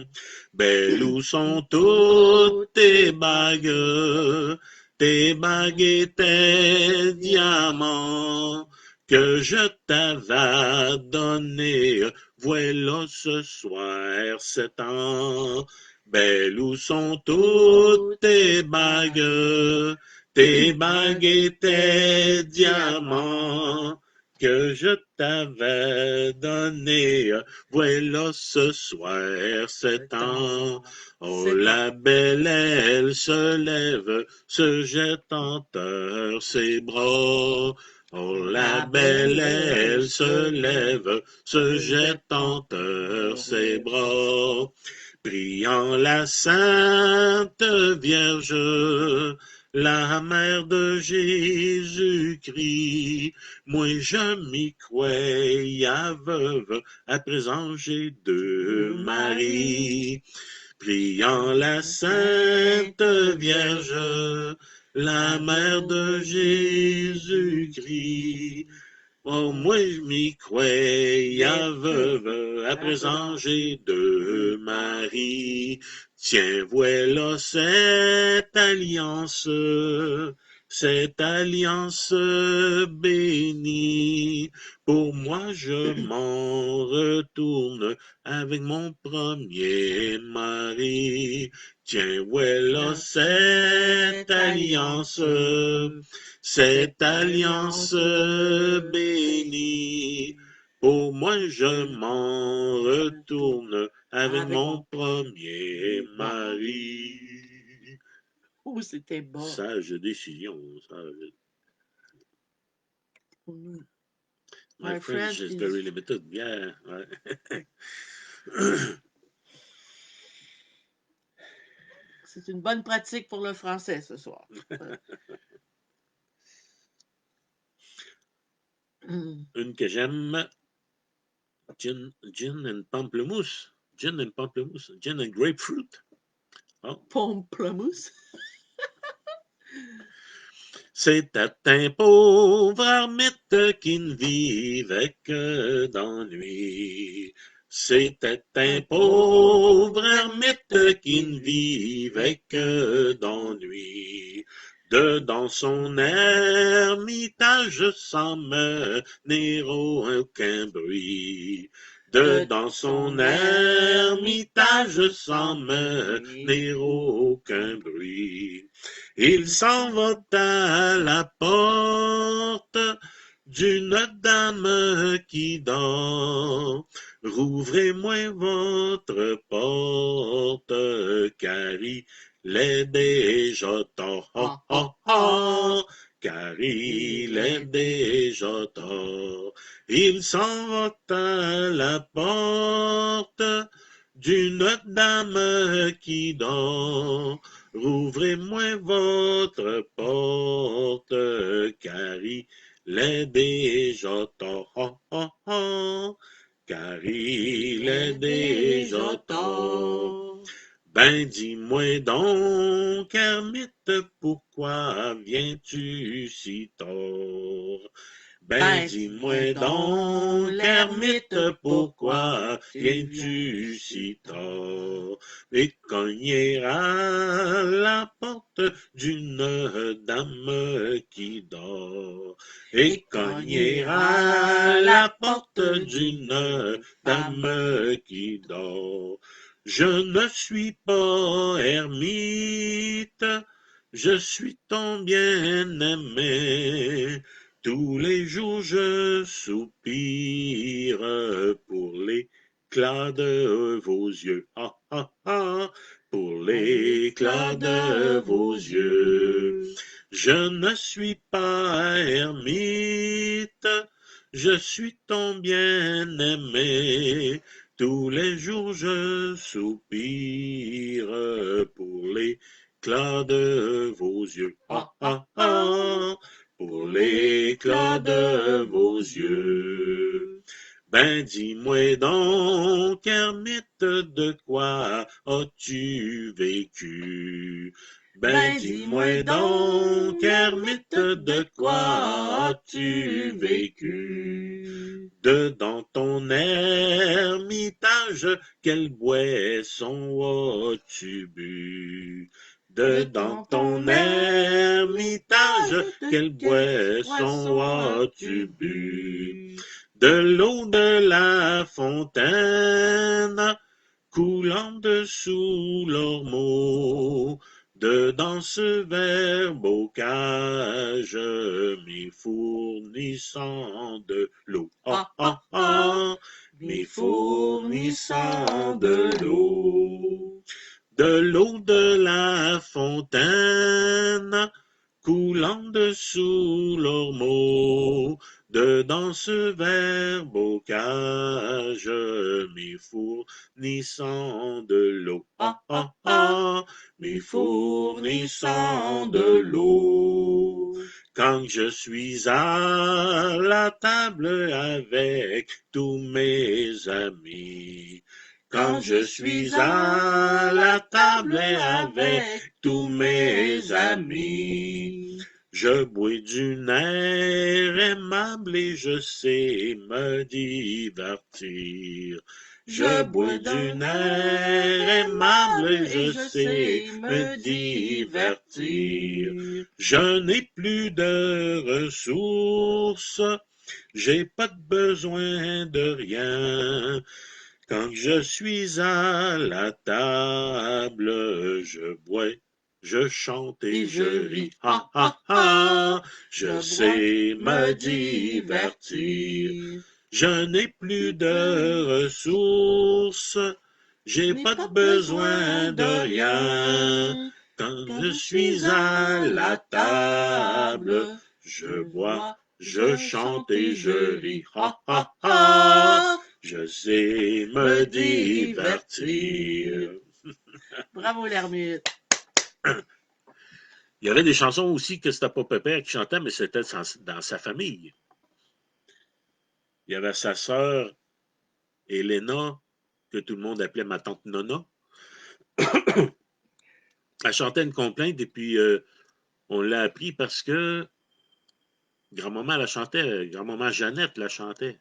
Speaker 1: Belles où sont toutes tes bagues et tes diamants que je t'avais donné. Voilà ce soir 7 ans. Belles où sont toutes tes bagues et tes diamants que je t'avais donné. Voilà ce soir 7 ans. Oh, la belle, elle se lève, se jette en terre ses bras. Oh, la belle, elle se lève, se jette en terre ses bras. Priant la Sainte Vierge, la mère de Jésus-Christ, moi je m'y crois veuve, à présent j'ai 2 maris. Priant la Sainte Vierge, la mère de Jésus-Christ, Oh, moi, je m'y croyais veuve, à présent j'ai deux maris. Tiens, voilà cette alliance bénie. Pour moi, je m'en retourne avec mon premier mari. Tiens, voilà cette alliance bénie. Pour moi, je m'en retourne avec mon premier mari.
Speaker 2: Oh, c'était bon.
Speaker 1: Sage décision, sage. My French is very limited. Yeah. Ouais.
Speaker 2: C'est une bonne pratique pour le français ce soir.
Speaker 1: Une que j'aime, gin and pamplemousse. Gin and pamplemousse. Gin and grapefruit. Oh.
Speaker 2: Pamplemousse.
Speaker 1: C'était un pauvre ermite qui ne vivait que d'ennui. C'était un pauvre ermite qui ne vivait que d'ennui. Dedans son ermitage sans mener aucun bruit. Dedans son ermitage sans mener aucun bruit. Il s'en va à la porte d'une dame qui dort. Rouvrez-moi votre porte, car il est déjà tard. Oh, oh, oh, car il est déjà tard. Il s'en va à la porte d'une dame qui dort. Rouvrez-moi votre porte, car il est déjà tard. Oh, oh, oh, car il est déjà tard. Ben dis-moi donc, ermite, pourquoi viens-tu si tard? Ben dis-moi donc, ermite, pourquoi viens-tu si tard? Et cogner à la porte d'une dame qui dort. Et cogner à la porte d'une dame qui dort. Je ne suis pas ermite, je suis ton bien-aimé. Tous les jours je soupire pour l'éclat de vos yeux. Ah, ah, ah, pour l'éclat de vos yeux. Je ne suis pas ermite, je suis ton bien-aimé. Tous les jours je soupire pour l'éclat de vos yeux. Ah, ah, ah, pour l'éclat de vos yeux. Ben dis-moi donc, ermite, de quoi as-tu vécu? Ben dis-moi donc, ermite, de quoi as-tu vécu? Dedans ton ermitage, quelle boisson as-tu bu? Dedans ton ermitage, quelle boisson as-tu bu? De l'eau de la fontaine, coulant dessous l'ormeau, dedans ce verre bocage, m'y fournissant de l'eau. Ah, ah, ah, m'y fournissant de l'eau. De l'eau de la fontaine, coulant dessous l'ormeau, dedans ce verre bocage, m'y fournissant de l'eau. Ah, ah, ah, m'y fournissant de l'eau. Quand je suis à la table avec tous mes amis, quand je suis à la table avec tous mes amis, Je bois du nerf aimable et je sais me divertir. Je
Speaker 2: Je
Speaker 1: bois
Speaker 2: bois
Speaker 1: du
Speaker 2: d'un
Speaker 1: nerf
Speaker 2: air
Speaker 1: aimable et
Speaker 2: aimable et
Speaker 1: je
Speaker 2: je
Speaker 1: sais
Speaker 2: sais
Speaker 1: me
Speaker 2: me
Speaker 1: divertir.
Speaker 2: divertir.
Speaker 1: Je n'ai plus de ressources, j'ai pas de besoin de rien. Quand je suis à la table, je bois, je chante
Speaker 2: Et
Speaker 1: et
Speaker 2: je
Speaker 1: je ris.
Speaker 2: ris,
Speaker 1: Ha
Speaker 2: ha
Speaker 1: ha
Speaker 2: ha ha,
Speaker 1: ha, je
Speaker 2: je bois,
Speaker 1: sais
Speaker 2: me
Speaker 1: me divertir.
Speaker 2: divertir.
Speaker 1: Je n'ai plus
Speaker 2: Plus de,
Speaker 1: de ressources, j'ai
Speaker 2: n'ai
Speaker 1: pas de
Speaker 2: pas besoin
Speaker 1: besoin de
Speaker 2: de
Speaker 1: rien.
Speaker 2: rien.
Speaker 1: Quand
Speaker 2: Quand
Speaker 1: je
Speaker 2: je suis
Speaker 1: suis à
Speaker 2: à
Speaker 1: la
Speaker 2: la
Speaker 1: table,
Speaker 2: table,
Speaker 1: je
Speaker 2: je
Speaker 1: bois,
Speaker 2: bois,
Speaker 1: je
Speaker 2: je
Speaker 1: chante
Speaker 2: chante
Speaker 1: et
Speaker 2: et
Speaker 1: je
Speaker 2: je
Speaker 1: ris.
Speaker 2: ris,
Speaker 1: Ha
Speaker 2: ha
Speaker 1: ha
Speaker 2: ha
Speaker 1: ha,
Speaker 2: ha,
Speaker 1: je sais me
Speaker 2: me
Speaker 1: divertir.
Speaker 2: divertir. Bravo l'ermite.
Speaker 1: Il y avait des chansons aussi que c'était pas Pépère qui chantait, mais c'était dans sa famille. Il y avait sa sœur, Elena, que tout le monde appelait ma tante Nona. Elle chantait une complainte et puis on l'a appris parce que grand-maman la chantait, grand-maman Jeannette la chantait.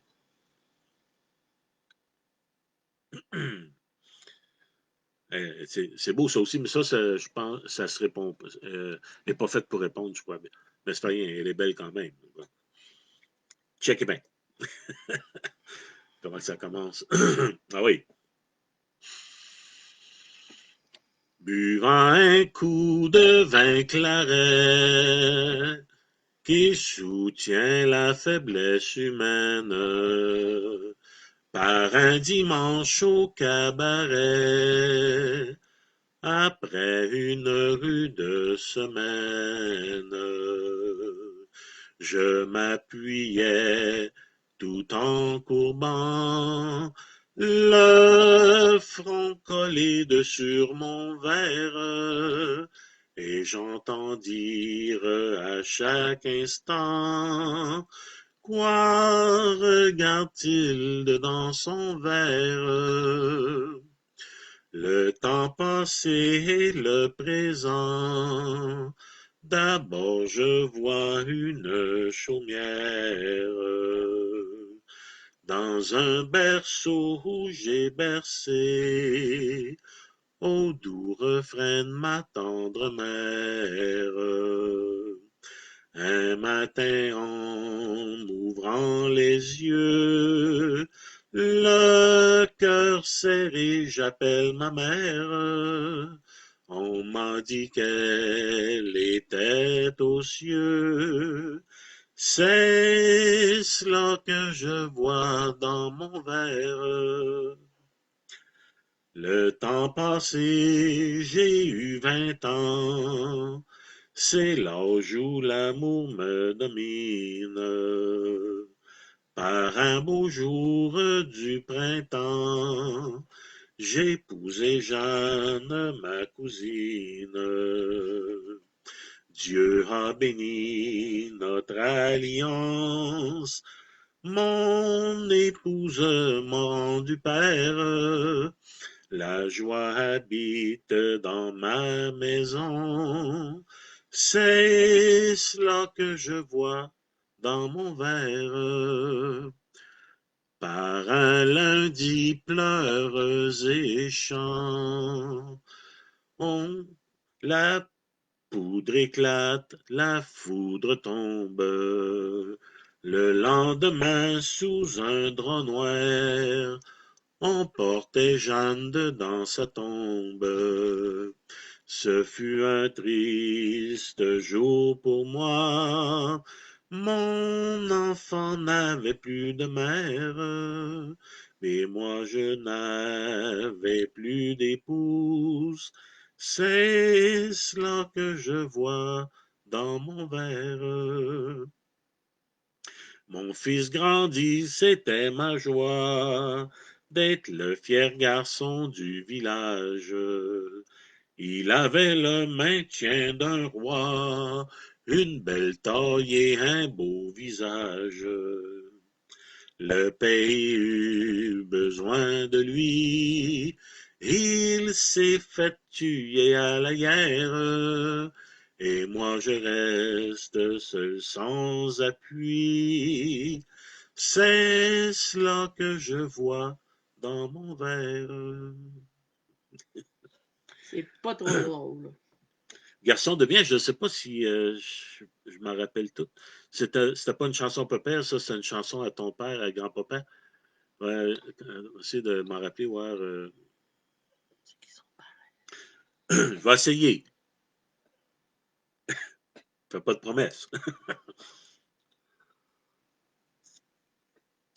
Speaker 1: C'est beau ça aussi, mais ça, je pense, ça se répond. Elle n'est pas faite pour répondre, je crois. Mais c'est pas rien, elle est belle quand même. Check bien. Comment ça commence? Ah oui. Buvant un coup de vin claret qui soutient la faiblesse humaine par un dimanche au cabaret après une rude semaine. Je m'appuyais tout en courbant le front collé de sur mon verre et j'entends dire à chaque instant quoi regarde-t-il dans son verre? Le temps passé et le présent. D'abord je vois une chaumière dans un berceau où j'ai bercé au doux refrain de ma tendre mère. Un matin, en m'ouvrant les yeux, le cœur serré, j'appelle ma mère. On m'a dit qu'elle était aux cieux. C'est cela que je vois dans mon verre. Le temps passé, j'ai eu 20 ans. C'est l'âge où l'amour me domine. Par un beau jour du printemps, j'ai épousé Jeanne, ma cousine. Dieu a béni notre alliance. Mon épouse m'a rendu père. La joie habite dans ma maison. C'est cela que je vois dans mon verre. Par un lundi pleurs et chants. La poudre éclate, la foudre tombe. Le lendemain, sous un drap noir, on portait Jeanne dans sa tombe. Ce fut un triste jour pour moi. Mon enfant n'avait plus de mère, mais moi je n'avais plus d'épouse. C'est cela que je vois dans mon verre. Mon fils grandit, c'était ma joie d'être le fier garçon du village. Il avait le maintien d'un roi, une belle taille et un beau visage. Le pays eut besoin de lui, il s'est fait tuer à la guerre, et moi je reste seul sans appui. C'est cela que je vois dans mon verre.
Speaker 2: C'est pas trop drôle.
Speaker 1: Garçon de bien, je ne sais pas si je m'en rappelle tout. C'était pas une chanson pépère, ça, c'est une chanson à ton père, à grand-papa. Ouais, essayer de m'en rappeler, ouais,
Speaker 2: C'est qu'ils sont
Speaker 1: je vais essayer. Fais pas de promesses.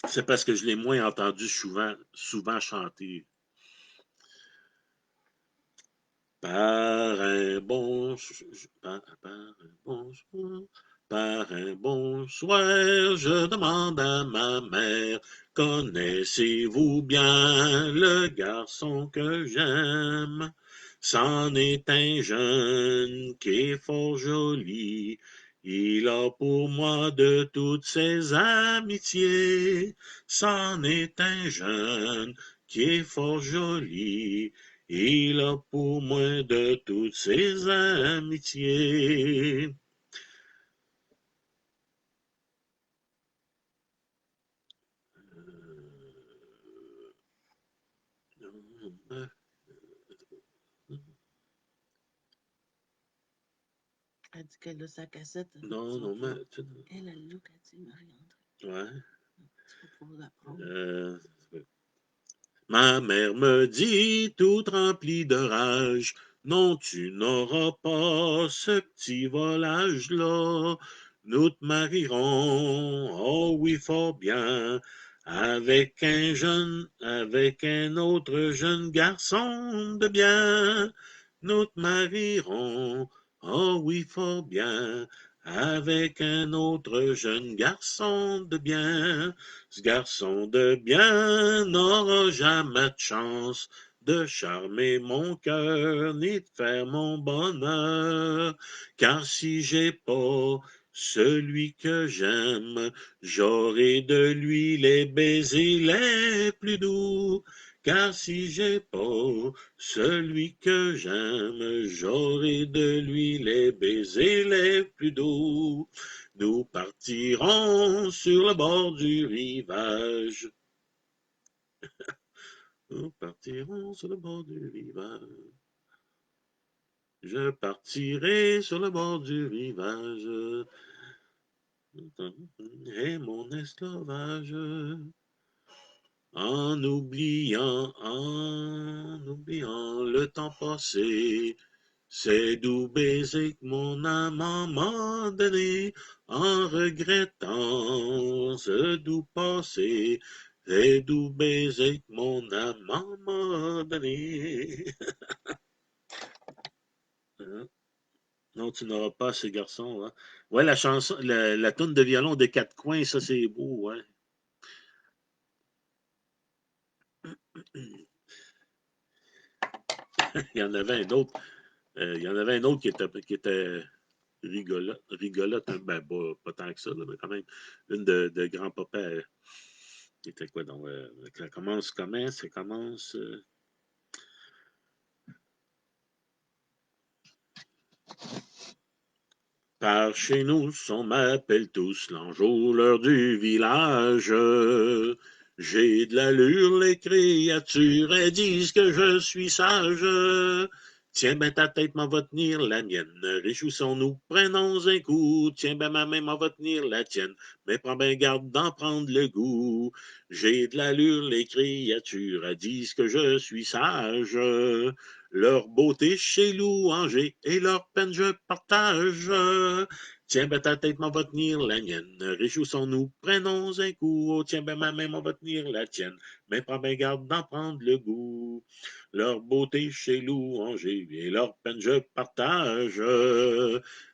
Speaker 1: C'est parce que je l'ai moins entendu souvent chanter. Par un bon, par un bon soir, je demande à ma mère, connaissez-vous bien le garçon que j'aime? C'en est un jeune qui est fort joli. Il a pour moi de toutes ses amitiés. C'en est un jeune qui est fort joli. Il a pour moi de toutes ses amitiés.
Speaker 2: Elle dit qu'elle a sa cassette.
Speaker 1: Non, non, mais...
Speaker 2: Elle look, elle dit Marie-André.
Speaker 1: Ouais.
Speaker 2: Tu vas pouvoir l'apprendre.
Speaker 1: Ma mère me dit, toute remplie de rage, non, tu n'auras pas ce petit volage-là. Nous te marierons, oh oui, fort bien, avec un autre jeune garçon de bien. Nous te marierons, oh oui, fort bien, avec un autre jeune garçon de bien. Ce garçon de bien n'aura jamais de chance de charmer mon cœur ni de faire mon bonheur. Car si j'ai pas celui que j'aime, j'aurai de lui les baisers les plus doux. Car si j'ai pas celui que j'aime, j'aurai de lui les baisers les plus doux. Nous partirons sur le bord du rivage. Nous partirons sur le bord du rivage. Je partirai sur le bord du rivage. Et mon esclavage. En oubliant le temps passé, ces doux baisers que mon amant m'a donné, en regrettant ce doux passé, ces doux baisers que mon amant m'a donné. Non, tu n'auras pas ce garçon. Hein? Ouais, la chanson, la toune de violon de quatre coins, ça c'est beau, ouais. Il y en avait un autre. Il y en avait un autre qui était rigolote, hein, ben, pas tant que ça, là, mais quand même, une de grand-papa, qui était quoi donc, ça commence comment? Ça commence... Par chez nous, on m'appelle tous l'enjôleur du village. J'ai de l'allure, les créatures, elles disent que je suis sage. Tiens ben ta tête m'en va tenir la mienne, réjouissons-nous, prenons un coup. Tiens ben ma main m'en va tenir la tienne, mais prends ben garde d'en prendre le goût. J'ai de l'allure, les créatures, elles disent que je suis sage. Leur beauté chez louanger et leur peine je partage. Tiens ben ta tête m'en va tenir la mienne, réjouissons-nous, prenons un coup. Oh tiens ben ma main m'en va tenir la tienne, mais prends ben garde d'en prendre le goût. Leur beauté chez louanger et leur peine je partage.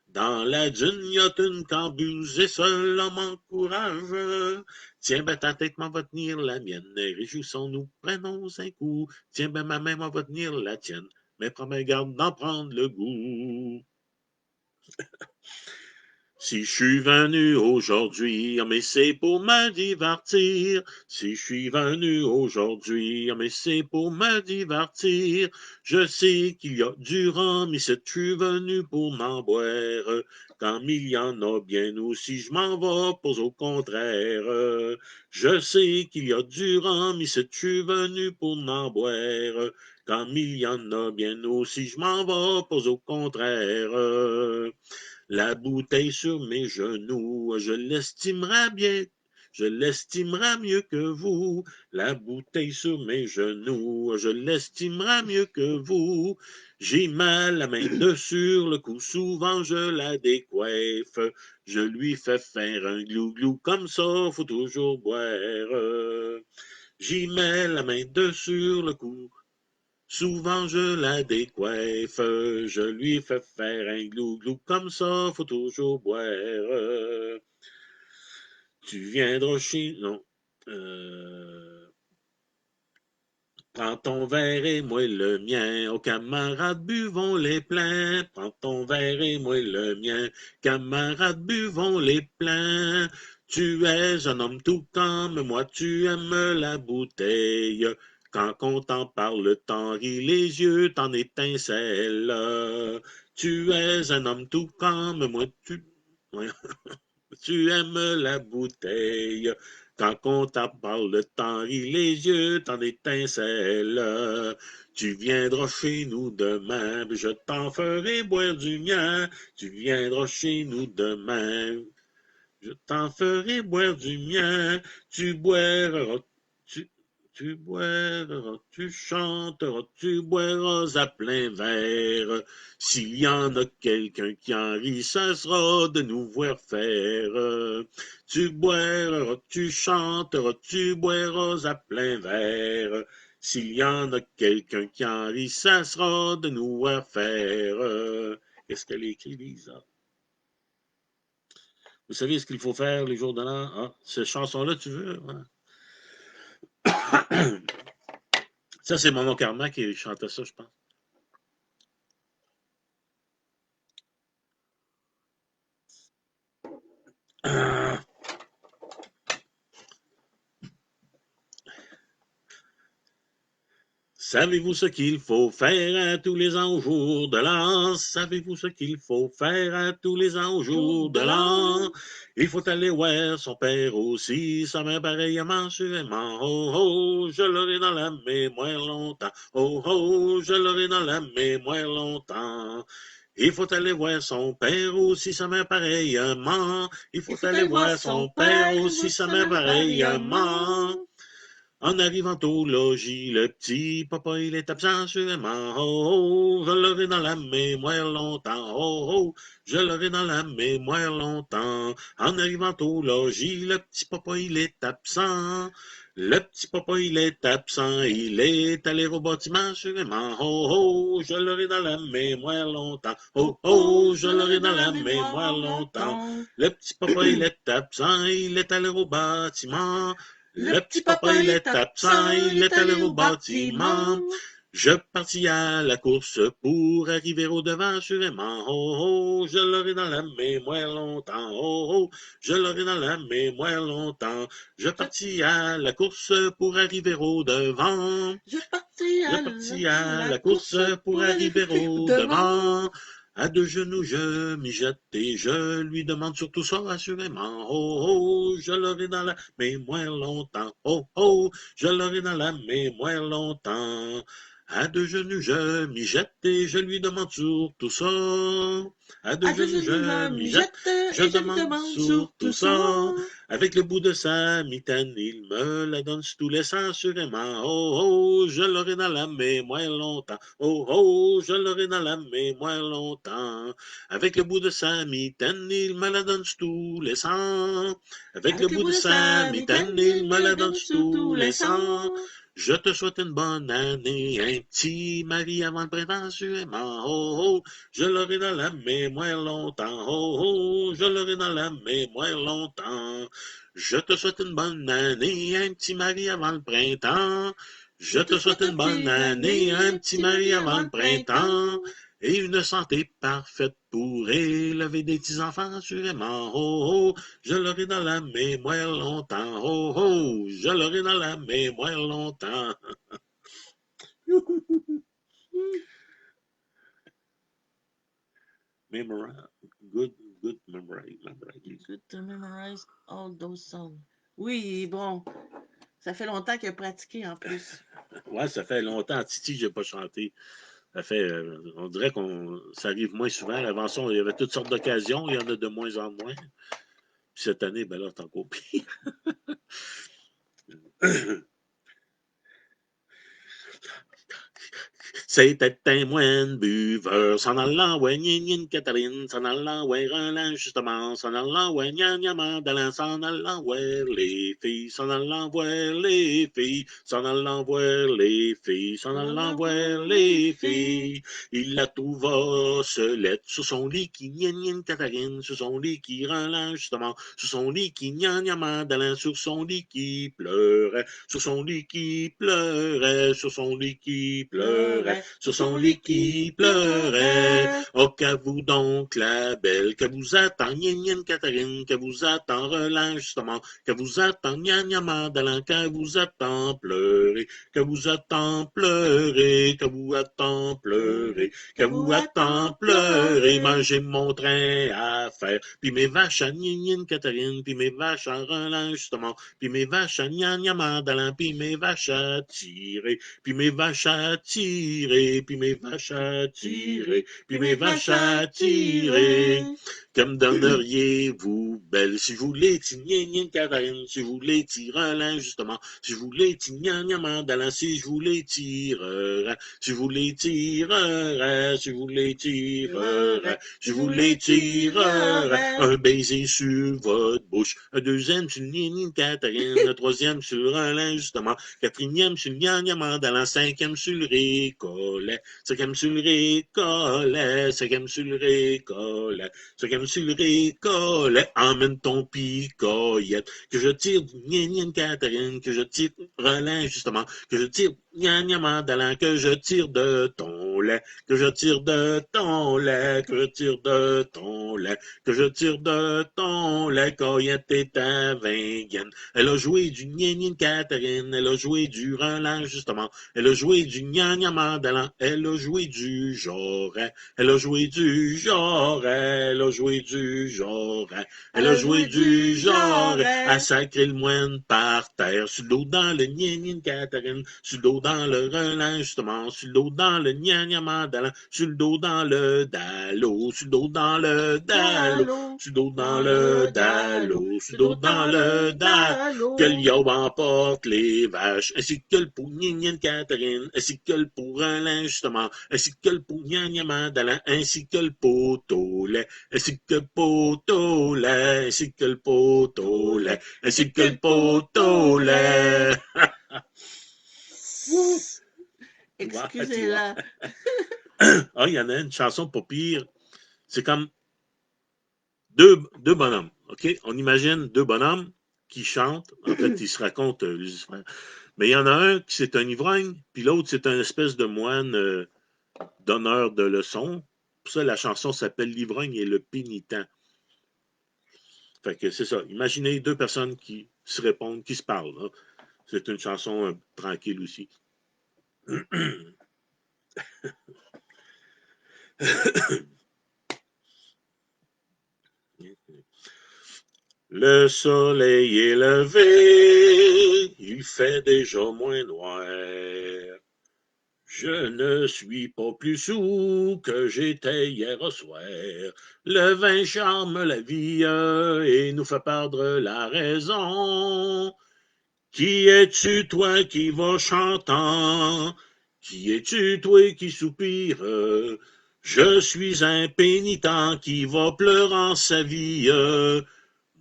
Speaker 1: Dans la dune, y a une cambuse et seul l'homme m'encourage. Tiens, ben ta tête m'en va tenir la mienne, réjouissons-nous, prenons un coup. Tiens, ben ma main m'en va tenir la tienne, mais prends ben garde d'en prendre le goût. Si je suis venu aujourd'hui, mais c'est pour me divertir. Si je suis venu aujourd'hui, mais c'est pour me divertir. Je sais qu'il y a du rhum, mais c'est tu venu pour m'en boire. Quand il y en a bien aussi, je m'en vais pas au contraire. Je sais qu'il y a du rhum, mais c'est tu venu pour m'en boire. Quand il y en a bien aussi, je m'en vais pas au contraire. La bouteille sur mes genoux, je l'estimerai bien, je l'estimerai mieux que vous. La bouteille sur mes genoux, je l'estimerai mieux que vous. J'ai mal la main dessus, le cou, souvent je la décoiffe. Je lui fais faire un glou-glou, comme ça, faut toujours boire. J'y mets la main dessus le cou, souvent je la décoiffe, je lui fais faire un glou-glou, comme ça, faut toujours boire. Tu viendras chez... Non. Prends ton verre et moi le mien, aux camarades buvons les pleins. Prends ton verre et moi le mien, camarades buvons les pleins. Tu es un homme tout comme moi, tu aimes la bouteille. Quand on t'en parle, t'en ris les yeux, t'en étincelles. Tu es un homme tout comme moi, Ouais. Tu aimes la bouteille. Quand on t'en parle, le temps rit les yeux, t'en étincelles. Tu viendras chez nous demain, je t'en ferai boire du mien. Tu viendras chez nous demain, je t'en ferai boire du mien. Tu boiras, tu, tu boiras, tu chanteras, tu boiras à plein verre. S'il y en a quelqu'un qui en rit, ça sera de nous voir faire. Tu boiras, tu chanteras, tu boiras à plein verre. S'il y en a quelqu'un qui en rit, ça sera de nous voir faire. Qu'est-ce qu'elle écrit, Lisa? Vous savez ce qu'il faut faire les jours de l'an? Ah, cette chanson-là, tu veux? Hein? Ça, c'est Maman Karma qui chantait ça, je pense. Ah. Savez-vous ce qu'il faut faire à tous les ans au jour de l'an? Savez-vous ce qu'il faut faire à tous les ans au jour de l'an? Il faut aller voir son père aussi, sa mère pareillement sûrement. Oh oh, je l'aurai dans la mémoire longtemps. Oh oh, je l'aurai dans la mémoire longtemps. Il faut aller voir son père aussi, sa mère pareillement. Il faut aller voir son père aussi, sa mère pareillement. En arrivant au logis, le petit papa, il est absent sûrement. Oh, oh, je l'aurai dans la mémoire longtemps. Oh, oh, je l'aurai dans la mémoire longtemps. En arrivant au logis, le petit papa, il est absent. Le petit papa, il est absent. Il est allé au bâtiment sûrement. Oh, oh, je l'aurai dans la mémoire longtemps. Oh, oh, je l'aurai dans la mémoire longtemps. Le petit papa, il est absent. Il est allé au bâtiment. Le petit papa, il est absent, il est allé au bâtiment. Je partis à la course pour arriver au devant sûrement. Oh, oh, je l'aurai dans la mémoire longtemps. Oh, oh, je l'aurai dans la mémoire longtemps. Je partis à la course pour arriver au devant. Je partis à la course pour arriver au devant. À deux genoux, je m'y jette et je lui demande surtout ça assurément. Oh, oh, je l'aurai dans la mémoire longtemps. Oh, oh, je l'aurai dans la mémoire longtemps. À deux genoux, je m'y jette et je lui demande surtout ça. À deux genoux, je m'y jette, je demande surtout ça. Avec le bout de sa mitaine, il me la donne sous tous les sens, assurément. Oh, oh, je l'aurai dans la mémoire longtemps. Oh, oh, je l'aurai dans la mémoire longtemps. Avec le bout de sa mitaine, il me la donne sous tous les sens. Avec le bout de sa mitaine, il me la donne sous tous les sens. Je te souhaite une bonne année, un petit mari avant le printemps, sûrement. Oh, oh, je l'aurai dans la mémoire longtemps. Oh, oh, je l'aurai dans la mémoire longtemps. Je te souhaite une bonne année, un petit mari avant le printemps. Je te souhaite une bonne année, un petit mari avant le printemps. et une santé parfaite pour élever des petits-enfants assurément. Oh, oh, je l'aurai dans la mémoire longtemps. Oh, oh, je l'aurai dans la mémoire longtemps. Memorize, good memorize.
Speaker 2: Good to memorize all those songs. Oui, bon. Ça fait longtemps qu'il a pratiqué en plus.
Speaker 1: Ouais, ça fait longtemps, Titi, j'ai pas chanté. Ça fait, on dirait ça arrive moins souvent. Avant ça, il y avait toutes sortes d'occasions, il y en a de moins en moins. Puis cette année, ben là, c'est encore pire. C'était un moine buveur, s'en allant, ouais, gna Catherine, s'en allant, ouais, Roland, justement, s'en allant, ouais, gna Madeleine, s'en allant, ouais, les filles, s'en allant, ouais, les filles, s'en allant, ouais, les filles, s'en allant, ouais, les filles. Il la trouva selette sur son lit qui gna Catherine, sur son lit qui Roland, justement, sur son lit qui gna Madeleine, sur son lit qui pleurait, sur son lit qui pleurait, sur son lit qui pleurait. Sur son lit qui pleurait. Oh, qu'avoue donc la belle, que vous attend, gna Catherine, que vous attend Roland, justement, que vous attend gna Madeleine, que vous attend pleurer, que vous attend pleurer, que vous attend pleurer, que vous attend pleurer, manger mon train à faire, puis mes vaches à gna Catherine, puis mes vaches à Roland, justement, puis mes vaches à gna Madeleine, puis mes vaches à tirer, puis mes vaches à tirer, puis mes vaches à tirer, puis mes vaches à tirer. Que me donneriez-vous, belle, si vous l'étiez, gna Catherine, si vous l'étiez Roland, justement, si vous l'étiez, gna Madeleine, si je vous l'étirerais, si vous l'étirerais, si vous l'étirerais, si vous l'étirerais, un baiser sur votre bouche, un deuxième sur le gna Catherine, un troisième sur le Roland, justement, quatrième sur le gna Madeleine, cinquième sur le récollet, cinquième sur le récollet, cinquième sur le récollet, cinquième sur le récollet, emmène ton picoyette, que je tire du gna Catherine, que je tire Roland, justement, que je tire gna Madeleine, que je tire de ton lait, que je tire de ton lait, que je tire de ton lait, que je tire de ton lait, Coyette est à Vingaine. Elle a joué du gna Catherine, elle a joué du Roland, justement, elle a joué du gna Madeleine, elle a joué du Joret, elle a joué du Joret, elle a joué du Joret, elle a joué du Joret, à sacrer le moine par terre, sur l'eau dans le gna Catherine, sur l'eau dans le Roland, justement, sur l'eau dans le gna Madeleine, sur le dos dans le dallo, sur l'eau dans le dallo, sur l'eau dans le dallo, sur l'eau dans le dallo, que l'yob emporte les vaches, ainsi que le pou gna Catherine, ainsi que le pou Roland, justement, ainsi que le pou gna Madeleine, ainsi que le pot au lait, ainsi que le pot au lait, ainsi que le pot au lait, ainsi que le pot au lait.
Speaker 2: Excusez-la.
Speaker 1: Ah, il y en a une chanson pas pire. C'est comme deux bonhommes, OK? On imagine deux bonhommes qui chantent. En fait, ils se racontent les histoires. Mais il y en a un qui c'est un ivrogne, puis l'autre c'est un espèce de moine donneur de leçons. Pour ça, la chanson s'appelle L'ivrogne et le pénitent. Fait que c'est ça. Imaginez deux personnes qui se répondent, qui se parlent. Hein. C'est une chanson tranquille aussi. Le soleil est levé, il fait déjà moins noir. Je ne suis pas plus saoul que j'étais hier au soir. Le vin charme la vie et nous fait perdre la raison. Qui es-tu, toi, qui vas chantant? Qui es-tu, toi, qui soupire? Je suis un pénitent qui va pleurant sa vie.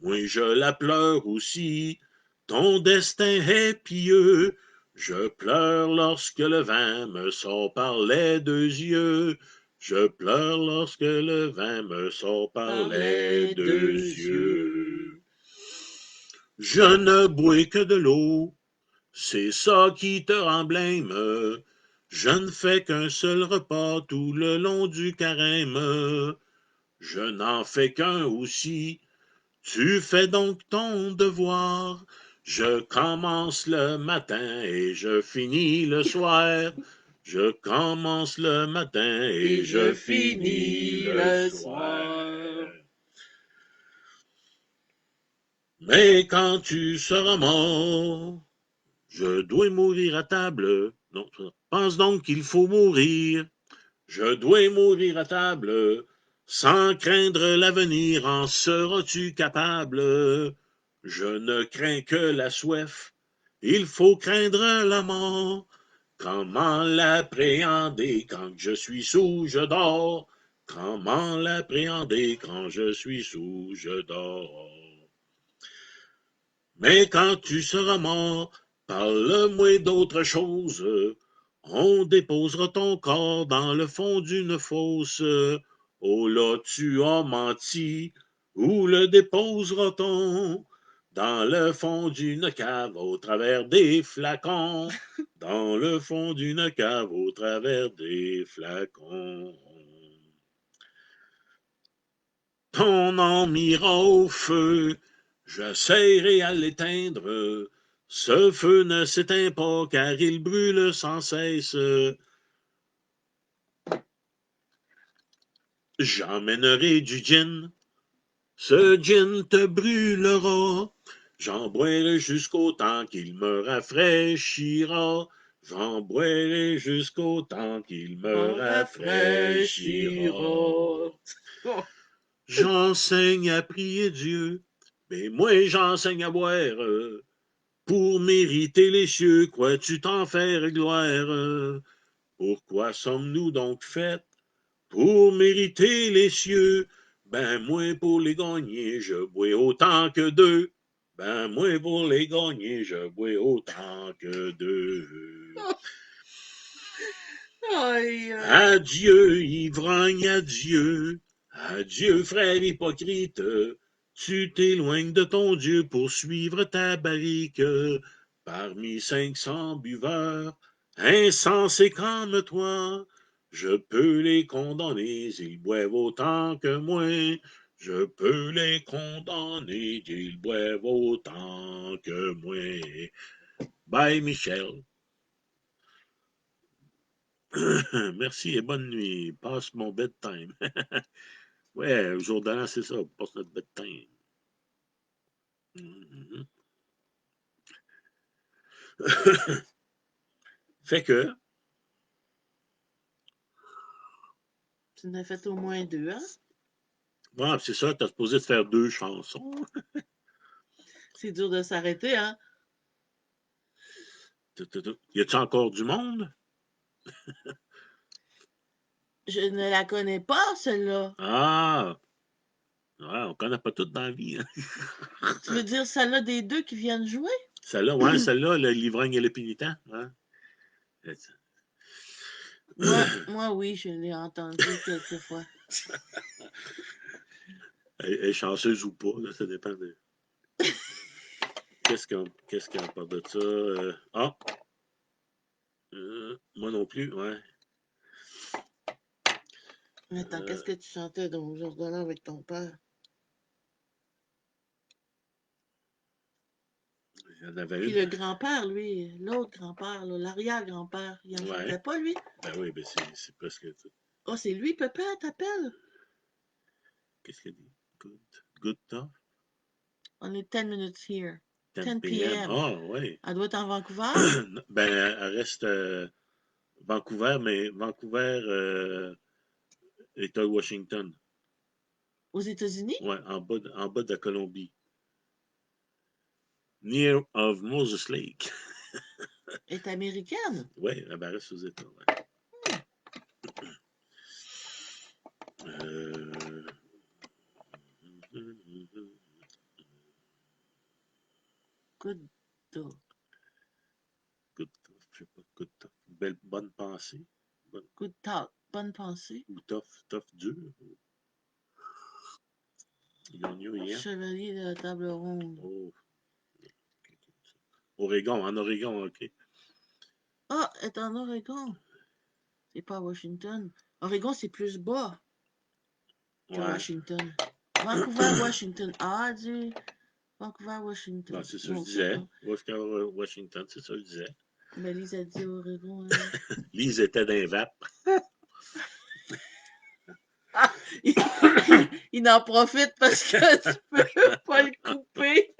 Speaker 1: Moi, je la pleure aussi. Ton destin est pieux. Je pleure lorsque le vin me sort par les deux yeux. Je pleure lorsque le vin me sort par les deux yeux. Je ne bois que de l'eau, c'est ça qui te rend blême. Je ne fais qu'un seul repas tout le long du carême. Je n'en fais qu'un aussi. Tu fais donc ton devoir. Je commence le matin et je finis le soir. Je commence le matin et je finis le soir. Mais quand tu seras mort, je dois mourir à table. Non, pense donc qu'il faut mourir. Je dois mourir à table. Sans craindre l'avenir, en seras-tu capable? Je ne crains que la soif. Il faut craindre la mort. Comment l'appréhender quand je suis sous, je dors? Comment l'appréhender quand je suis sous, je dors? Mais quand tu seras mort, parle-moi d'autre chose. On déposera ton corps dans le fond d'une fosse. Oh là, tu as menti. Où le déposera-t-on? Dans le fond d'une cave, au travers des flacons. Dans le fond d'une cave, au travers des flacons. Ton âme ira au feu, j'essaierai à l'éteindre. Ce feu ne s'éteint pas car il brûle sans cesse. J'emmènerai du gin, ce gin te brûlera. J'en boirai jusqu'au temps qu'il me rafraîchira. J'en boirai jusqu'au temps qu'il me rafraîchira. J'enseigne à prier Dieu, mais moi j'enseigne à boire. Pour mériter les cieux, crois-tu t'en faire gloire? Pourquoi sommes-nous donc faits? Pour mériter les cieux. Ben moi pour les gagner, je bois autant que d'eux. Ben moi pour les gagner, je bois autant que d'eux. Adieu, ivrogne, adieu. Adieu, frère hypocrite. Tu t'éloignes de ton Dieu pour suivre ta barrique. Parmi 500 buveurs, insensés comme toi, je peux les condamner, ils boivent autant que moi. Je peux les condamner, ils boivent autant que moi. Bye, Michel. Merci et bonne nuit. Passe mon bedtime. Ouais, jour de l'an, c'est ça. Passe notre bedtime. Fait que.
Speaker 2: Tu en as fait au moins 2, hein?
Speaker 1: Ouais, c'est ça, t'as supposé de faire 2 chansons.
Speaker 2: C'est dur de s'arrêter, hein?
Speaker 1: Y a-tu encore du monde?
Speaker 2: Je ne la connais pas, celle-là.
Speaker 1: Ah! Ouais, on connaît pas toutes dans la vie. Hein.
Speaker 2: Tu veux dire celle-là des deux qui viennent jouer?
Speaker 1: Celle-là, ouais, celle-là, le l'ivrogne et le pénitent. Ouais.
Speaker 2: Moi, oui, je l'ai entendu quelques fois.
Speaker 1: Elle est chanceuse ou pas, là, ça dépend de. Qu'est-ce qu'on parle de ça? Ah! Moi non plus, ouais.
Speaker 2: Attends, qu'est-ce que tu chantais donc aujourd'hui avec ton père?
Speaker 1: Il y en avait
Speaker 2: Puis
Speaker 1: une.
Speaker 2: le grand-père, lui, l'autre grand-père, l'arrière-grand-père, il en chantait pas, lui?
Speaker 1: Ben oui, ben c'est presque ça.
Speaker 2: Oh, c'est lui, papa, t'appelles?
Speaker 1: Qu'est-ce qu'il dit? Good tough?
Speaker 2: On est 10 minutes here.
Speaker 1: 10
Speaker 2: 10
Speaker 1: p.m.
Speaker 2: p.m.
Speaker 1: Ah, oui.
Speaker 2: Elle doit être en Vancouver?
Speaker 1: Ben, elle reste Vancouver, mais Vancouver, État de Washington.
Speaker 2: Aux États-Unis?
Speaker 1: Ouais, en bas de la Colombie. Near of Moses Lake.
Speaker 2: Elle est américaine?
Speaker 1: Ouais, elle reste aux États. Ouais.
Speaker 2: Good dog.
Speaker 1: Good tough, je sais pas, good tough. Bonne pensée.
Speaker 2: Good talk. Bonne pensée.
Speaker 1: Ou tough dur.
Speaker 2: Chevalier de la table ronde.
Speaker 1: Oh. Oregon, en Oregon, ok.
Speaker 2: Ah, elle est en Oregon. C'est pas Washington. Oregon, c'est plus bas que
Speaker 1: Ouais.
Speaker 2: Washington. Vancouver, Washington. Ah, Dieu. Vancouver, Washington.
Speaker 1: Ben, c'est ça que je
Speaker 2: Bon, c'est
Speaker 1: disais.
Speaker 2: pas.
Speaker 1: Washington, c'est ça que je disais.
Speaker 2: Mais Lise a dit Oregon, elle.
Speaker 1: Lise était d'un vape.
Speaker 2: Ah, il en profite parce que tu peux pas le couper.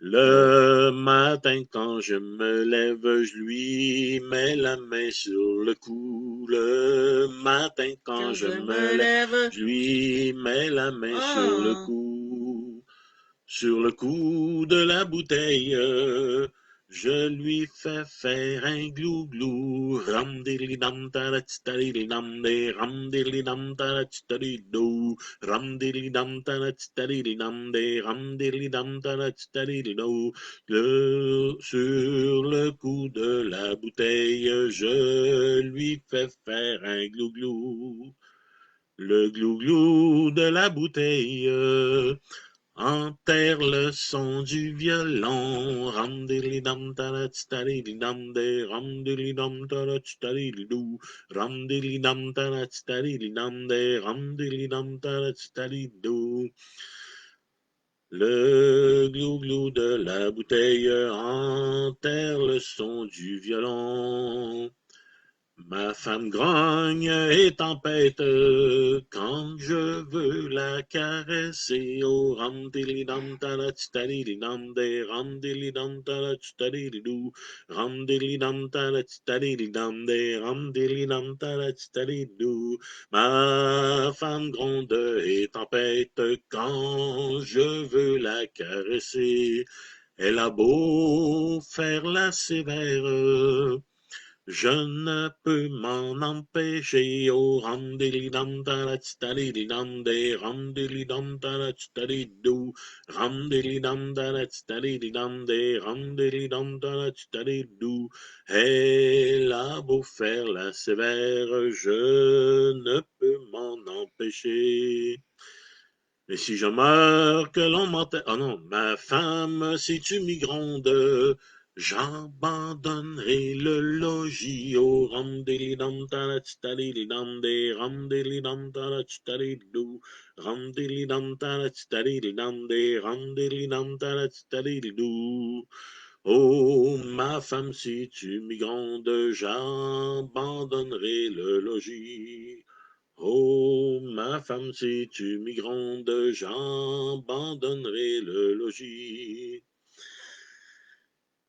Speaker 1: Le matin, quand je me lève, je lui mets la main sur le cou. Le matin, quand
Speaker 2: Quand
Speaker 1: je
Speaker 2: je
Speaker 1: me
Speaker 2: me
Speaker 1: lève,
Speaker 2: lève.
Speaker 1: je lui mets la main sur le
Speaker 2: Ah,
Speaker 1: cou. Sur le cou de la bouteille, je lui fais faire un glouglou. Ram dili dam taratitari dam de ram dili dam taratitari do. Ram dili dam taratitari dam de ram dili dam taratitari do. Sur le cou de la bouteille, je lui fais faire un glouglou. Le glouglou de la bouteille enterre le son du violon. Ram dili dam taratitari dam de ram dili dam taratitari do. Ram dili dam taratitari dam de ram dili dam taratitari do. Le glouglou de la bouteille enterre le son du violon. Ma femme grogne et tempête quand je veux la caresser. Oh, ram dili dam taratitari dam de ram dili dam taratitari do. Ram dili dam taratitari dam de ram dili dam taratitari do. Ma femme gronde et tempête quand je veux la caresser. Elle a beau faire la sévère, je ne peux m'en empêcher. Oh, ram dili dam taratitari dam de ram dili dam taratitari do. Ram dili dam taratitari dam de ram dili dam taratitari do. Elle a beau faire la sévère, je ne peux m'en empêcher. Et si je meurs, que l'on m'enterre. Oh non, ma femme, si tu m'y grondes, j'abandonnerai le logis. Oh, ram dili dam taratitari dam de ram dili dam taratitari do. Ram dili dam taratitari dam de ram dili dam taratitari do. Oh, ma femme, si tu m'y grondes, j'abandonnerai le logis. Oh, ma femme, si tu m'y grondes, j'abandonnerai le logis.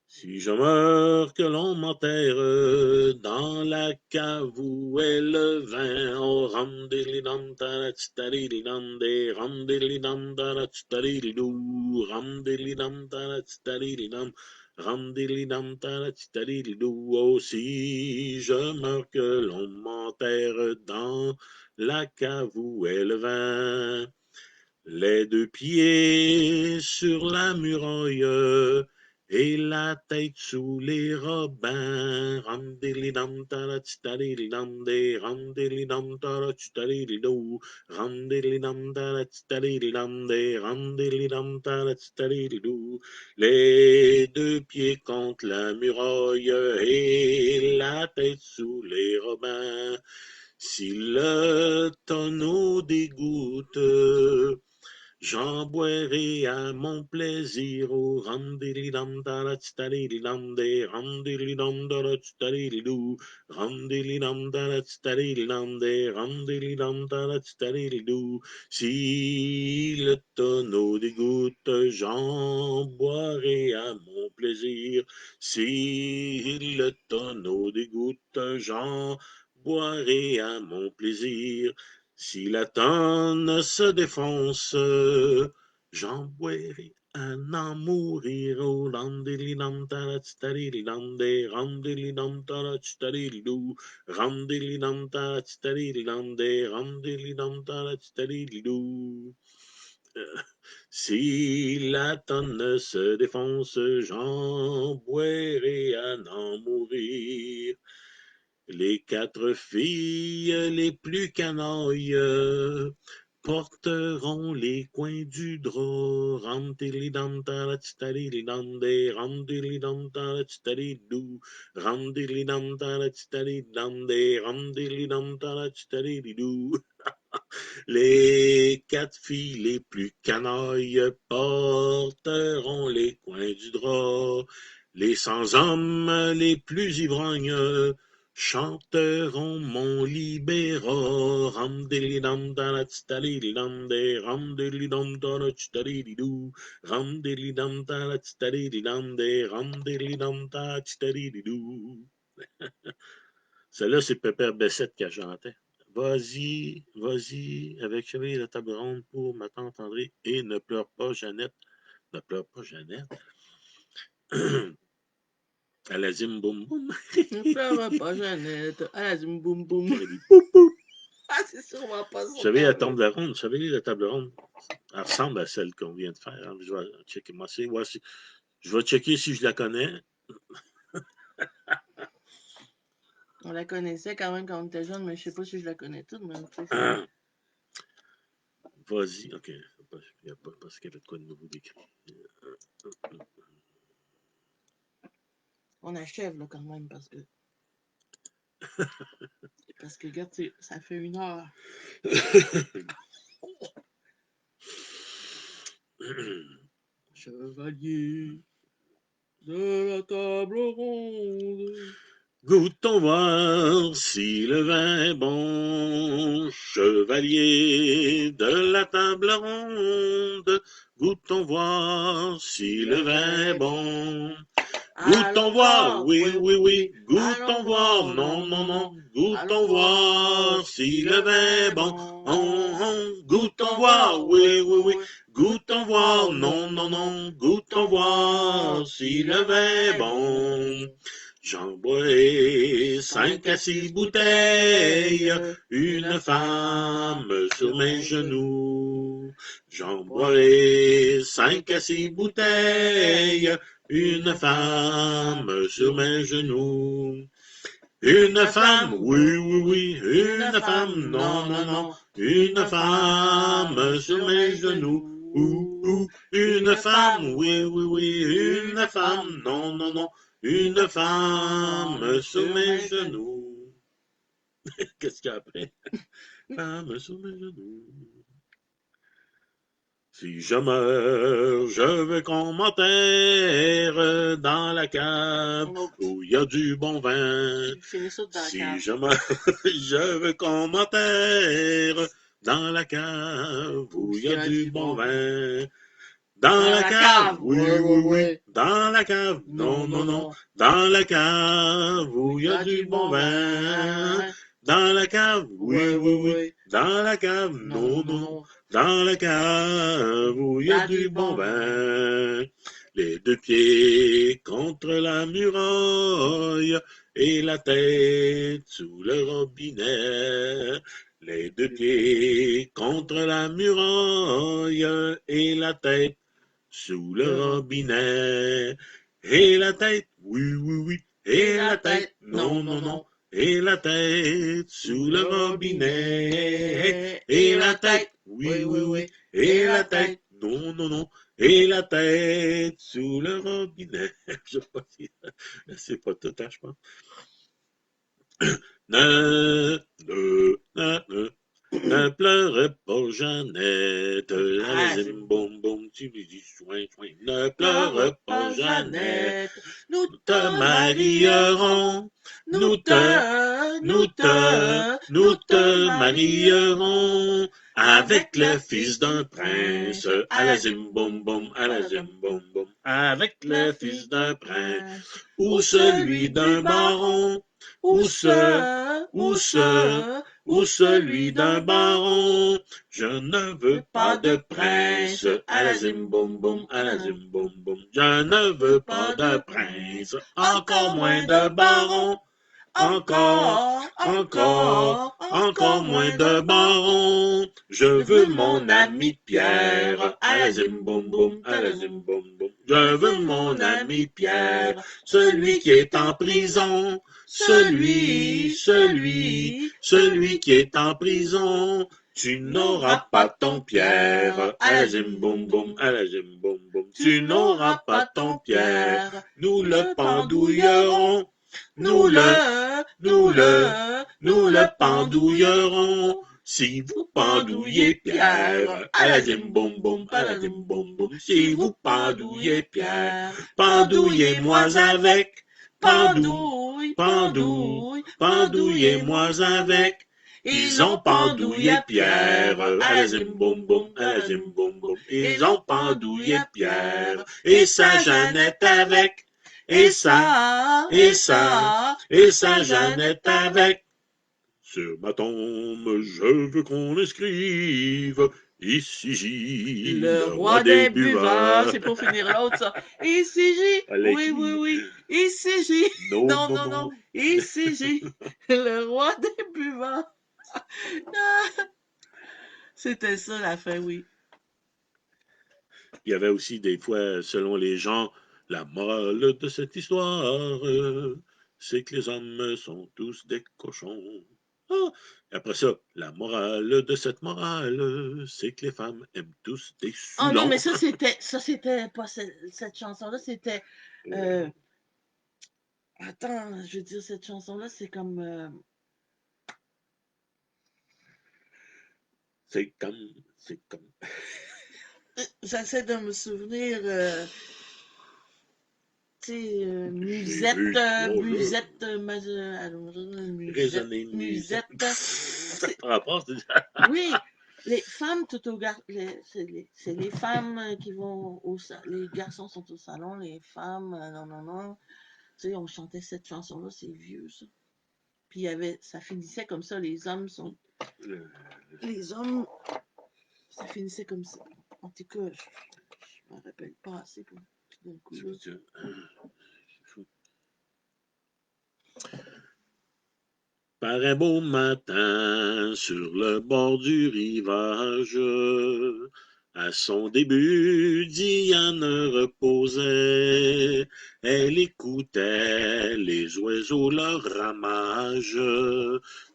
Speaker 1: Si je meurs, que l'on m'enterre dans la cave où est le vin. Oh, ram dili dam taratitari dam de ram dili dam taratitari do. Ram dili dam taratitari dam. Ram dili dam taratitari do. Oh, si je meurs, que l'on m'enterre dans la cave où est le vin. Les deux pieds sur la muraille et la tête sous les robins. Ram dili dam taratitari dam de ram dili dam taratitari do. Ram dili dam taratitari dam de ram dili dam taratitari do. Les deux pieds contre la muraille et la tête sous les robins. Si le tonneau dégoûte, j'en boirai à mon plaisir. Au ram dili dam taratitari dam de ram dili dam taratitari do. Ram dili dam taratitari dam de ram dili dam taratitari do. Si le tonneau dégoûte, j'en boirai à mon plaisir. Si le tonneau dégoûte, j'en boirai à mon plaisir. Si la tonne se défonce, j'en boirai à n'en mourir. Oh, ram dili dam taratitari dam de ram dili dam taratitari do. Ram dili dam taratitari dam de ram dili dam taratitari do. Si la tonne se défonce, j'en boirai à n'en mourir. Les quatre filles les plus canailles porteront les coins du drap. Ram-tili-dam, ta-la-ti-tali-li-dam, des ram-tili-dam, ta-la-ti-tali-dou. Ram-tili-dam, ta-la-ti-tali-dam, des ram-tili-dam, ta-la-ti-tali-dou. Les 4 filles les plus canailles porteront les coins du drap. Les 100 hommes les plus ivrognes chanteront mon libéra. Ram-dili-dam, ta-la-ti-tali-li-dam, des ram-dili-dam, ta-la-ti-tali-li-dou. Ram-dili-dam, ta-la-ti-tali-li-dam, des ram-dili-dam, ta-la-ti-tali-li-dou. Celle-là, c'est Pépère Bessette qui a chanté. Vas-y, vas-y, avec Chevalier de la table ronde pour ma tante André et ne pleure pas, Jeannette. Ne pleure pas, Jeannette. À la zim boum boum.
Speaker 2: Ne pleure pas, Jeannette. À la zim boum boum.
Speaker 1: Elle dit boum boum.
Speaker 2: Ah, c'est sûrement pas ça.
Speaker 1: Chevalier de la table ronde, Chevalier de la table ronde. Elle ressemble à celle qu'on vient de faire. Je vais checker. Moi, je vais checker si je la connais.
Speaker 2: On la connaissait quand même quand on était jeune, mais je sais pas si je la connais toute. Mais
Speaker 1: Vas-y, ok. Il n'y a pas parce qu'il y avait de quoi de nouveau décrit.
Speaker 2: on achève là quand même parce que. Parce que regarde, ça fait 1 heure. Chevalier de la table ronde.
Speaker 1: Goûtons voir si le vin est bon, chevalier de la table ronde. Goûtons voir si le vin est bon. Goûtons voir, oui, oui, oui. Goûtons voir, non, non, non. Goûtons voir si le vin est bon. Goûtons voir, oui, oui, oui. Goûtons voir, non, non, non. Goûtons voir si le vin est bon. J'en boirai 5 à 6 bouteilles, une femme sur mes genoux. J'en boirai 5 à 6 bouteilles, une femme sur mes genoux. Une femme, oui, oui, oui, une femme, non, non, non, une femme sur mes genoux. Une femme, oui, oui, oui, une femme, non, non, non, une femme sur mes genoux. Qu'est-ce qu'il y a après? Femme sur mes genoux. Si je meurs, je veux qu'on m'enterre dans la cave où il y a du bon vin. Si je meurs, je veux qu'on m'enterre dans la cave où il y a du bon vin. Dans la cave, oui, oui, oui. Dans la cave, non, non, non. Dans la cave où il y a du bon vin. Dans la cave, oui, oui, oui. Dans la cave, non, non, non. Dans la cave où il y a du bon vin. Les 2 pieds contre la muraille et la tête sous le robinet. Les 2 pieds contre la muraille et la tête sous le robinet. Et la tête, oui, oui, oui. Et la tête, non, non, non. Et la tête sous le robinet. Et la tête, oui, oui, oui. Et la tête, non, non, non. Et la tête sous le robinet. Je sais pas si c'est pas tout, je pense. Ne pleure pas, Jeannette, la zim boum boum, tu lui dis soin, soin. Ne pleure pas, Jeannette, nous te marierons, nous te marierons avec le fils d'un prince, à la zim boum boum, à la zim boum boum, avec le fils d'un prince, ou celui d'un baron, ou celui d'un baron. Je ne veux pas de prince, à la zim boum boum, à la zim boum boum. Je ne veux pas de prince, encore moins de baron. Encore moins de baron. Je veux mon ami Pierre, à la zim boum boum, à la zim boum boum. Je veux mon ami Pierre, celui qui est en prison, celui qui est en prison. Tu n'auras pas ton Pierre, à la gym boum boum, à la gym boum boum. Tu n'auras pas ton Pierre, nous le pendouillerons, nous le pendouillerons. Si vous pendouillez Pierre, à la gym boum boum, à la gym boum boum. Si vous pendouillez Pierre, pendouillez-moi avec, pendouillez-moi avec. Ils ont pendouillé Pierre, à la gym boum boum, à la gym boum boum. Ils ont pendouillé Pierre, et sa Jeannette avec, et sa Jeannette avec. Sur ma tombe, je veux qu'on inscrive ici J,
Speaker 2: le roi des buveurs. C'est pour finir l'autre, ça. Ici J. Oui. Ici J. Non. Ici J. Le roi des buveurs. C'était ça la fin, oui.
Speaker 1: Il y avait aussi des fois, selon les gens, la morale de cette histoire, c'est que les hommes sont tous des cochons. Ah! Après ça, la morale de cette morale, c'est que les femmes aiment tous des
Speaker 2: Oh non,
Speaker 1: Soulons.
Speaker 2: mais ça c'était pas cette chanson-là, c'était attends, je veux dire, cette chanson-là, c'est comme
Speaker 1: C'est comme.
Speaker 2: j'essaie de me souvenir, tu sais,
Speaker 1: J'ai vu trois
Speaker 2: musette,
Speaker 1: raisonner
Speaker 2: musette.
Speaker 1: Ça te rapporte déjà.
Speaker 2: Oui, les femmes tout au c'est les femmes qui vont les garçons sont au salon, les femmes, non. Tu sais, on chantait cette chanson-là, c'est vieux, ça. Puis il y avait, ça finissait comme ça, les hommes, ça finissait comme ça. En tout cas, je me rappelle pas assez pour tout d'un coup.
Speaker 1: Par un beau matin, sur le bord du rivage, à son début, Diane reposait. Elle écoutait les oiseaux leur ramage.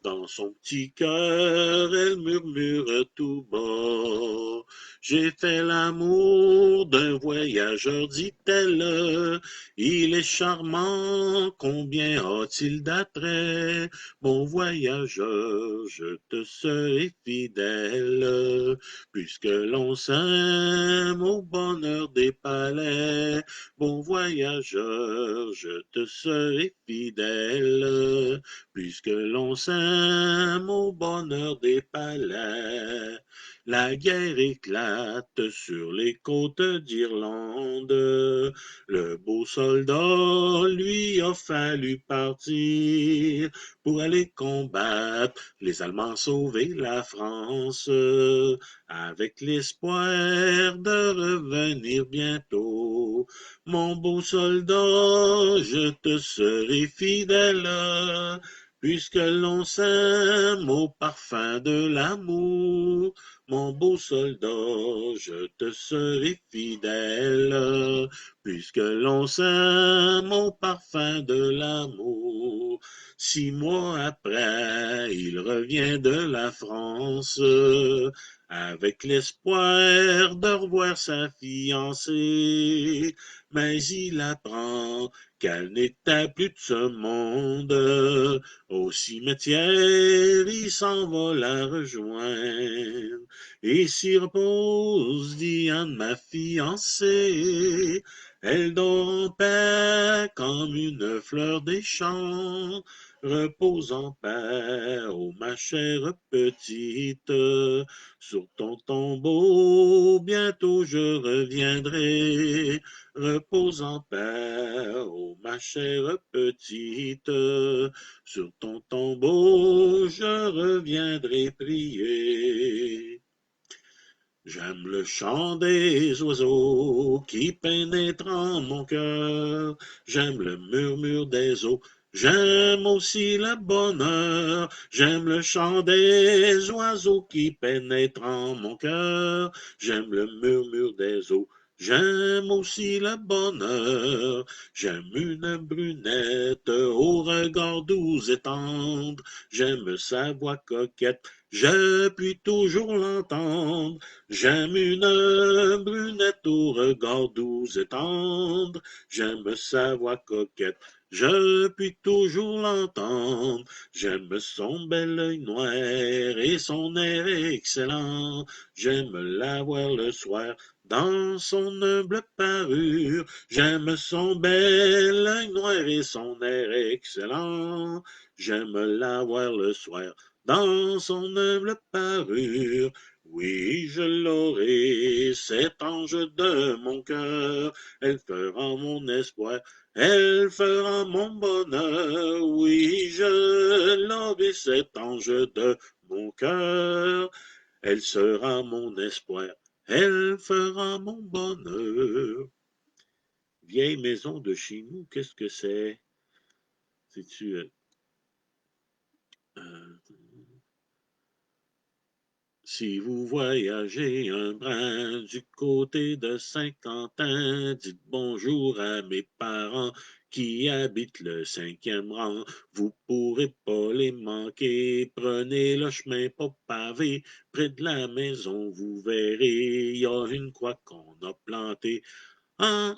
Speaker 1: Dans son petit cœur, elle murmure tout bas. J'ai fait l'amour d'un voyageur, dit-elle. Il est charmant, combien a-t-il d'attrait? Mon voyageur, je te serai fidèle, puisque l'on s'aime au bonheur des palais. Bon voyageur, je te serai fidèle, puisque l'on s'aime au bonheur des palais. La guerre éclate sur les côtes d'Irlande. Le beau soldat lui a fallu partir pour aller combattre les Allemands, sauver la France, avec l'espoir de revenir bientôt. Mon beau soldat, je te serai fidèle, puisque l'on s'aime au parfum de l'amour. Mon beau soldat, je te serai fidèle, puisque l'on s'aime au parfum de l'amour. 6 mois après, il revient de la France, avec l'espoir de revoir sa fiancée. Mais il apprend qu'elle n'était plus de ce monde. Au cimetière, il s'en va la rejoindre. Et s'y repose Diane, ma fiancée. Elle dort en paix comme une fleur des champs. Repose en paix, oh ma chère petite. Sur ton tombeau, bientôt je reviendrai. Repose en paix, oh ma chère petite. Sur ton tombeau, je reviendrai prier. J'aime le chant des oiseaux qui pénètre en mon cœur. J'aime le murmure des eaux. J'aime aussi le bonheur. J'aime le chant des oiseaux qui pénètrent en mon cœur. J'aime le murmure des eaux. J'aime aussi le bonheur. J'aime une brunette au regard doux et tendre. J'aime sa voix coquette. Je puis toujours l'entendre. J'aime une brunette au regard doux et tendre. J'aime sa voix coquette. Je puis toujours l'entendre. J'aime son bel œil noir et son air excellent. J'aime la voir le soir dans son humble parure. J'aime son bel œil noir et son air excellent. J'aime la voir le soir dans son humble parure. Oui, je l'aurai, cet ange de mon cœur. Elle fera mon espoir, elle fera mon bonheur. Oui, je l'aurai, cet ange de mon cœur. Elle sera mon espoir, elle fera mon bonheur. Vieille maison de chez nous, qu'est-ce que c'est? C'est-tu... euh, Si vous voyagez un brin du côté de Saint-Quentin, dites bonjour à mes parents qui habitent le 5e rang. Vous pourrez pas les manquer, prenez le chemin pas pavé. Près de la maison, vous verrez, il y a une croix qu'on a plantée. Ah,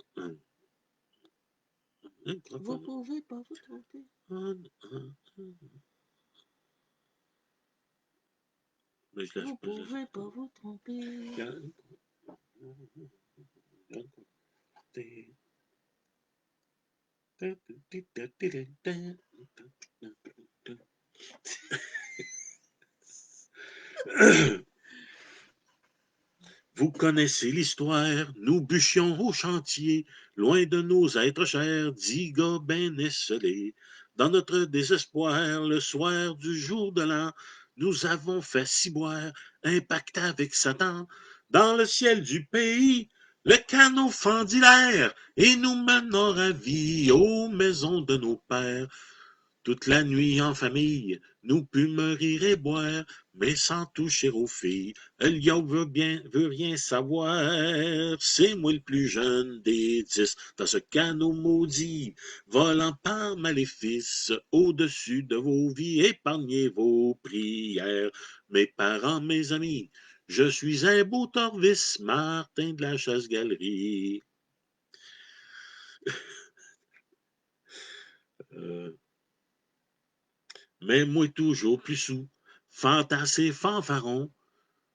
Speaker 1: une croix
Speaker 2: Vous
Speaker 1: qu'on a...
Speaker 2: pouvez pas vous tromper.
Speaker 1: Mais je
Speaker 2: Vous
Speaker 1: lâche
Speaker 2: pouvez pas vous tromper.
Speaker 1: Vous connaissez l'histoire, nous bûchions au chantier, loin de nos êtres chers, dix gars ben esselés. Dans notre désespoir, le soir du jour de l'an, nous avons fait ciboire, un pacte avec Satan. Dans le ciel du pays, le canot fendit l'air, et nous menons ravis aux maisons de nos pères. Toute la nuit en famille, nous pûmes rire et boire, mais sans toucher aux filles. Elio veut rien savoir. C'est moi le plus jeune des 10 dans ce canot maudit, volant par maléfice au-dessus de vos vies, épargnez vos prières. Mes parents, mes amis, je suis un beau torvis, Martin de la Chasse-Galerie. Euh, mais moi toujours plus sous, fantassé fanfaron,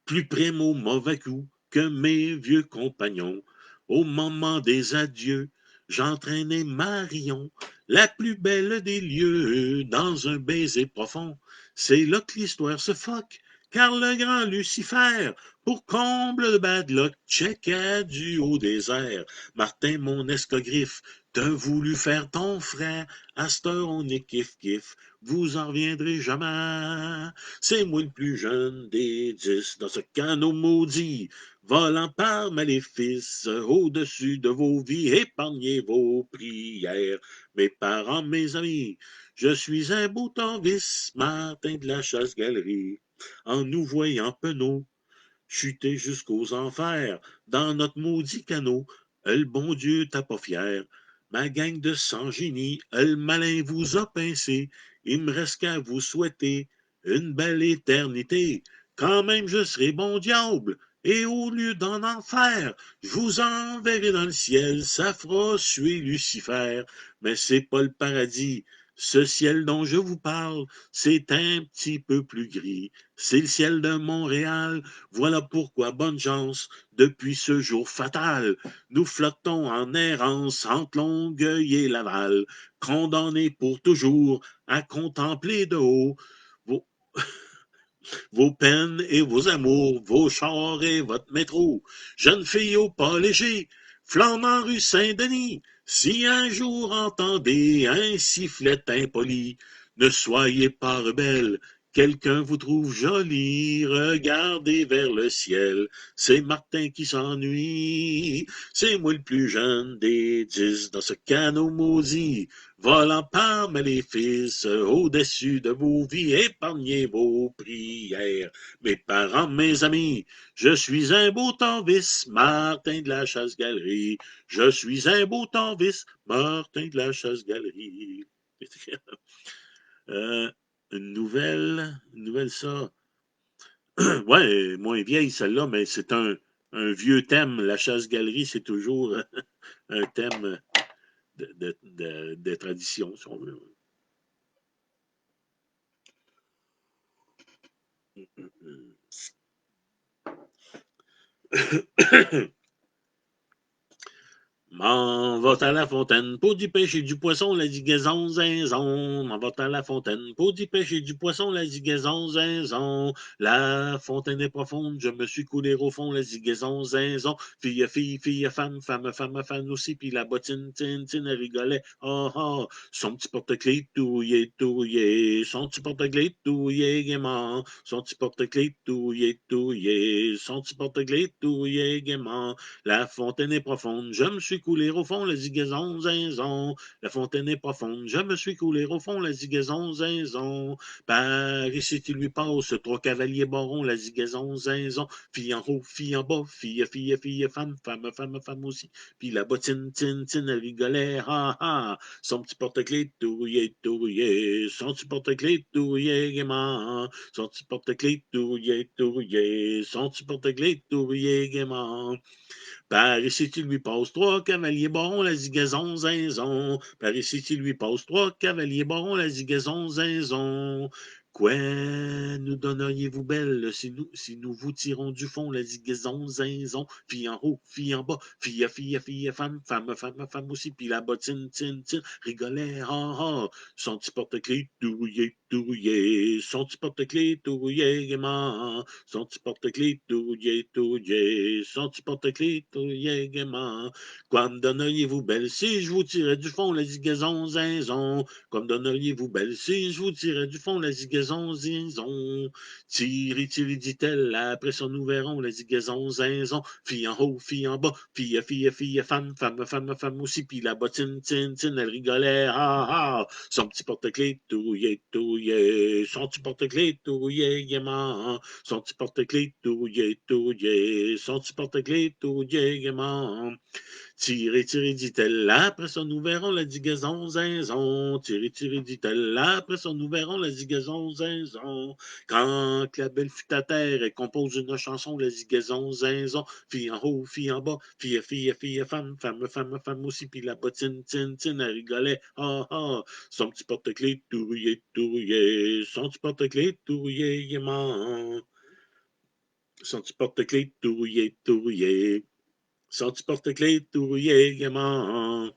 Speaker 1: plus près mon mauvais coup que mes vieux compagnons. Au moment des adieux, j'entraînais Marion, la plus belle des lieux, dans un baiser profond. C'est là que l'histoire se foque, car le grand Lucifer, pour comble de bad luck, checkait du haut des airs. Martin, mon escogriffe, t'as voulu faire ton frère, à cette heure on est kiff-kiff, vous en reviendrez jamais. C'est moi le plus jeune des 10 dans ce canot maudit, volant par maléfice au-dessus de vos vies, épargnez vos prières. Mes parents, mes amis, je suis un beau torvis, Martin de la Chasse-Galerie. En nous voyant penauds, chuter jusqu'aux enfers, dans notre maudit canot, le bon Dieu t'a pas fier. Ma gang de sans-génie, le malin vous a pincé, il me reste qu'à vous souhaiter une belle éternité. Quand même je serai bon diable, et au lieu d'en enfer, je vous enverrai dans le ciel, ça fera suer Lucifer. Mais c'est pas le paradis, ce ciel dont je vous parle, c'est un petit peu plus gris. C'est le ciel de Montréal, voilà pourquoi, bonne chance, depuis ce jour fatal, nous flottons en errance entre Longueuil et Laval, condamnés pour toujours à contempler de haut vos, vos peines et vos amours, vos chars et votre métro. Jeune fille au pas léger, flambant rue Saint-Denis, si un jour entendez un sifflet impoli, ne soyez pas rebelle, quelqu'un vous trouve jolie, regardez vers le ciel, c'est Martin qui s'ennuie, c'est moi le plus jeune des 10 dans ce canot maudit, volant par maléfice au-dessus de vos vies, épargnez vos prières. Mes parents, mes amis, je suis un beau torvis, Martin de la Chasse-Galerie. Je suis un beau torvis, Martin de la Chasse-Galerie. euh, une nouvelle ça. Ouais, moins vieille celle-là, mais c'est un vieux thème. La chasse-galerie, c'est toujours un thème de tradition, si on veut. M'en va à la fontaine pour du pêche et du poisson, la digaison zinzon. M'en va à la fontaine pour du pêche et du poisson, la digaison zinzon. La fontaine est profonde, je me suis coulé au fond, la digaison zinzon. Fille, fille, fille, femme, femme, femme, femme aussi, puis la bottine, tine, tine, elle rigolait. Oh, oh, son petit porte-clés touillé, touillé, son petit porte-clés touillé gaiement, son petit porte-clés touillé, touillé, son petit porte-clés touillé gaiement. La fontaine est profonde, je me suis coulé au fond, la zigaison, zinzon. La fontaine est profonde, je me suis coulé au fond, la zigaison, zinzon. Par ici, tu lui passes, trois cavaliers barons, la zigaison, zinzon. Fille en haut, fille en bas, fille, fille, fille, femme, femme, femme, femme aussi. Puis la bottine, tine, tine, elle rigolait, ha, ha. Son petit porte-clés touillé, touillé. Son petit porte-clés touillé gaiement. Son petit porte-clés touillé, touillé. Son petit porte-clés touillé gaiement. Par ici, tu lui passes trois cavaliers barons, la zigaison, zinzon. Par ici, tu lui passes trois cavaliers barons, la zigaison, zinzon. Quoi nous donneriez-vous belle si nous vous tirons du fond, la zigaison, zinzon. Fille en haut, fille en bas, fille, fille, fille, femme, femme, femme, femme aussi. Puis la bottine, tine, tine, rigolait, ha, ha. Son petit porte-clés touillé, touillé. Son petit porte-clés touillé gaiement. Son petit porte-clés touillé, touillé. Son petit porte-clés touillé gaiement. Quoi me donneriez-vous belle si je vous tirais du fond, la zigaison, zinzon. Quoi me donneriez-vous belle si je vous tirais du fond, la zigaison, zinzon. Tiri, tiri, dit-elle, après ça nous verrons, la zigaison, zinzon. Fille en haut, fille en bas, fille, fille, fille, femme, femme, femme, femme aussi. Puis la bottine, tine, tine, elle rigolait, ah, ah. Son petit porte-clés touillé, touillé. Son petit porte-clés touillé gaiement. Son petit porte-clés touillé, touillé. Son petit porte-clés touillé gaiement. Tirez, tirez, dit-elle, après ça nous verrons la digaison, zinzon. Tirez, tirez, dit-elle, après ça nous verrons la digaison, zinzon. Quand la belle fut à terre, elle compose une chanson, la digaison, zinzon. Fille en haut, fille en bas, fille, fille, fille, femme, femme, femme, femme aussi. Puis la bottine, tine, tine, elle rigolait, ah, ah. Son petit porte-clés touillé, touillé. Son petit porte-clés touillé gaiement. Son petit porte-clés touillé, touillé. Son petit porte-clés touillé gaiement.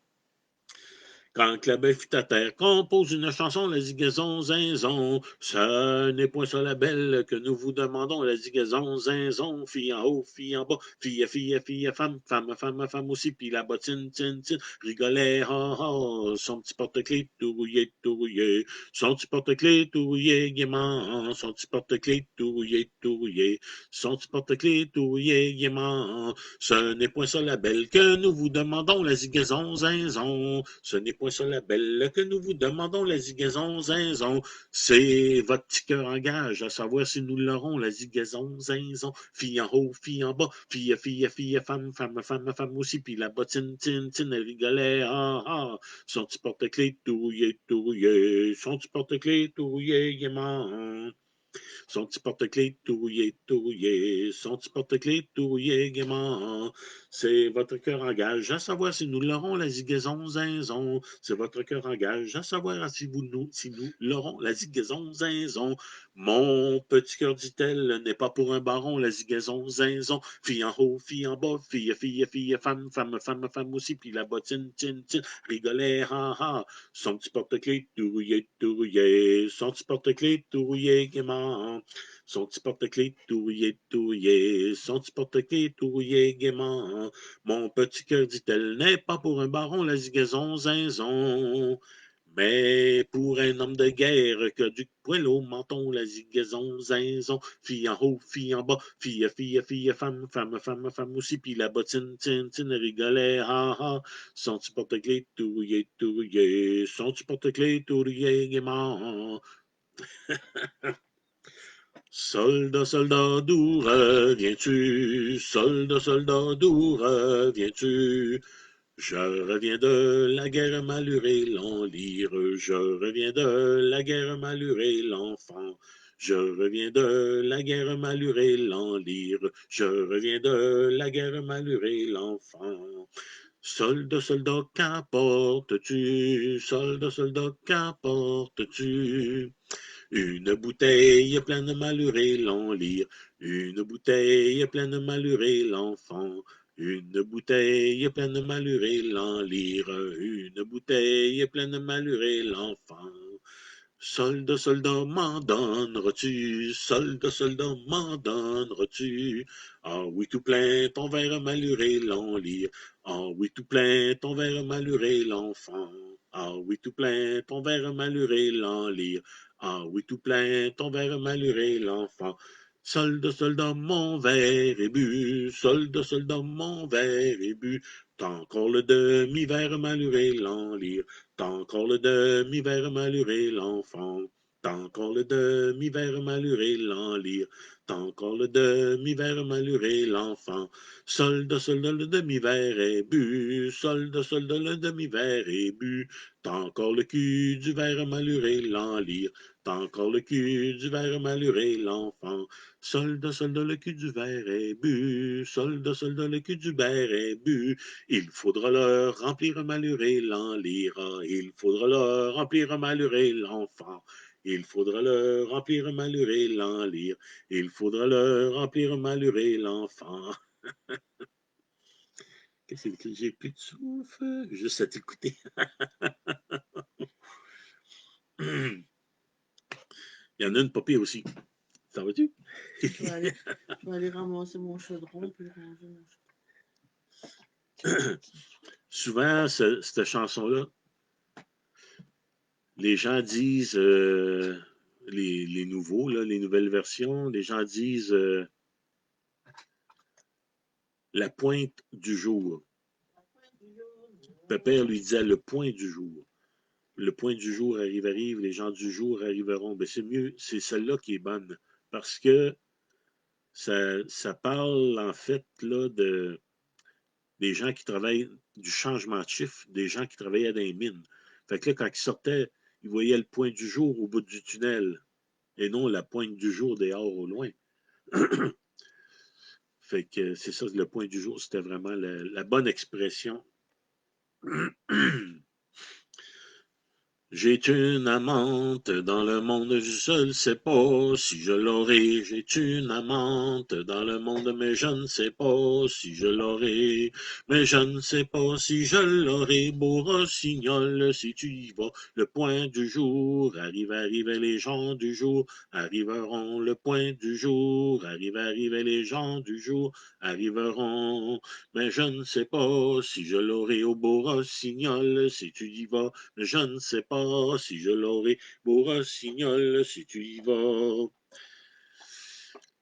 Speaker 1: Quand la belle fut à terre, compose une chanson, la zigaison, zinzon. Ce n'est point ça la belle que nous vous demandons, la zigaison, zinzon. Fille en haut, fille en bas, fille, fille, fille, femme, femme, femme, femme aussi. Puis la bottine, tine, tine, rigolait, ha, ha. Son petit porte-clés touillé, touillé. Son petit porte-clés touillé gaiement. Son petit porte-clés touillé, touillé. Son petit porte-clés touillé gaiement. Ce n'est point ça la belle que nous vous demandons, la zigaison, zinzon. Ce n'est point ça la belle que nous vous demandons, la zigaison, zinzon. C'est votre petit cœur en gage, à savoir si nous l'aurons, la zigaison, zinzon. Fille en haut, fille en bas, fille, fille, fille, femme, femme, femme, femme aussi. Puis la bottine, tine, tine, elle rigolait, ah, ah. Son petit porte-clés touillé, touillé. Son petit porte-clés touillé gaiement. Son petit porte-clés touillé, touillé. Son petit porte-clés touillé gaiement. C'est votre cœur en gage, à savoir si nous l'aurons, la zigaison, zinzon. C'est votre cœur en gage, à savoir si nous l'aurons, la zigaison, zinzon. Mon petit cœur, dit-elle, n'est pas pour un baron, la zigaison, zinzon. Fille en haut, fille en bas, fille, fille, fille, femme, femme, femme, femme aussi. Puis la bottine, tine, tine, rigolait, ha, ha. Son petit porte-clés touillé, touillé. Son petit porte-clés touillé gaiement. Son petit porte-clés touillé, touillé. Son petit porte-clés touillé gaiement. Mon petit cœur, dit-elle, n'est pas pour un baron, la zigaison, zinzon. Mais pour un homme de guerre que du poil au menton, la zigaison, zinzon, fille en haut, fille en bas, fille, fille, fille, femme, femme, femme, femme aussi, puis la bottine, tine, tine, rigolait, ha, ha. Son petit porte-clés touillé, touillé. Son petit porte-clés touillé gaiement. Soldat, soldat, d'où reviens-tu? Soldat, soldat, d'où reviens-tu? Je reviens de la guerre malurée, l'en lire. Je reviens de la guerre malurée, l'enfant. Je reviens de la guerre malurée l'enlire. Je reviens de la guerre malurée l'enfant. Soldat, soldat, qu'apportes-tu? Soldat, soldat, qu'apportes-tu? Une bouteille pleine malurée l'enlire. Une bouteille pleine malurée l'enfant. Une bouteille pleine malurée l'enlire. Une bouteille pleine malurée l'enfant. Soldat, soldat, m'en donneras-tu? Soldat, soldat, m'en donneras-tu? Ah oui, tout plein, ton verre maluré l'enlire. Ah oui, tout plein, ton verre maluré l'enfant. Ah oui, tout plein, ton verre maluré l'enlire. Ah oui, tout plein, ton verre maluré l'enfant. Soldat, soldat, mon verre est bu. Soldat, soldat, mon verre est bu. T'as encore le demi-verre maluré l'enlire. T'as encore le demi-verre maluré l'enfant. T'as encore le demi-verre maluré l'enlire. T'as encore le demi-verre maluré l'enfant. Soldat, soldat, le demi-verre est bu. Soldat, soldat, le demi-verre est bu. T'as encore le cul du verre maluré l'enlire. T'as encore le cul du verre maluré l'enfant. Soldat, soldat, le cul du verre est bu. Soldat, soldat, le cul du verre est bu. Il faudra leur remplir maluré l'enlire. Il faudra leur remplir maluré l'enfant. Il faudra leur remplir maluré l'enlire. Il faudra leur remplir maluré l'enfant. Qu'est-ce que j'ai plus de souffle? Juste à t'écouter. Il y en a une popée aussi. Ça va-tu?
Speaker 2: Je vais aller ramasser mon chaudron puis ranger mon chaudron.
Speaker 1: Souvent, cette chanson-là, les gens disent, les nouveaux, là, les nouvelles versions, les gens disent la pointe du jour. Pépère lui disait le point du jour. Le point du jour arrive, les gens du jour arriveront. Ben, c'est mieux, c'est celle-là qui est bonne. Parce que ça parle en fait là, des gens qui travaillent, du changement de chiffre, des gens qui travaillaient dans les mines. Fait que là, quand ils sortaient, ils voyaient le point du jour au bout du tunnel et non la pointe du jour dehors au loin. Fait que c'est ça, le point du jour, c'était vraiment la bonne expression. J'ai une amante dans le monde, je ne sais pas si je l'aurai. J'ai une amante dans le monde, mais je ne sais pas si je l'aurai. Mais je ne sais pas si je l'aurai. Beau rossignol, si tu y vas, le point du jour. Arrive, arrive, les gens du jour arriveront. Le point du jour. Arrive, arrive, les gens du jour arriveront. Mais je ne sais pas si je l'aurai au beau rossignol, si tu y vas. Je ne sais pas si je l'aurai, beau rossignol, si tu y vas.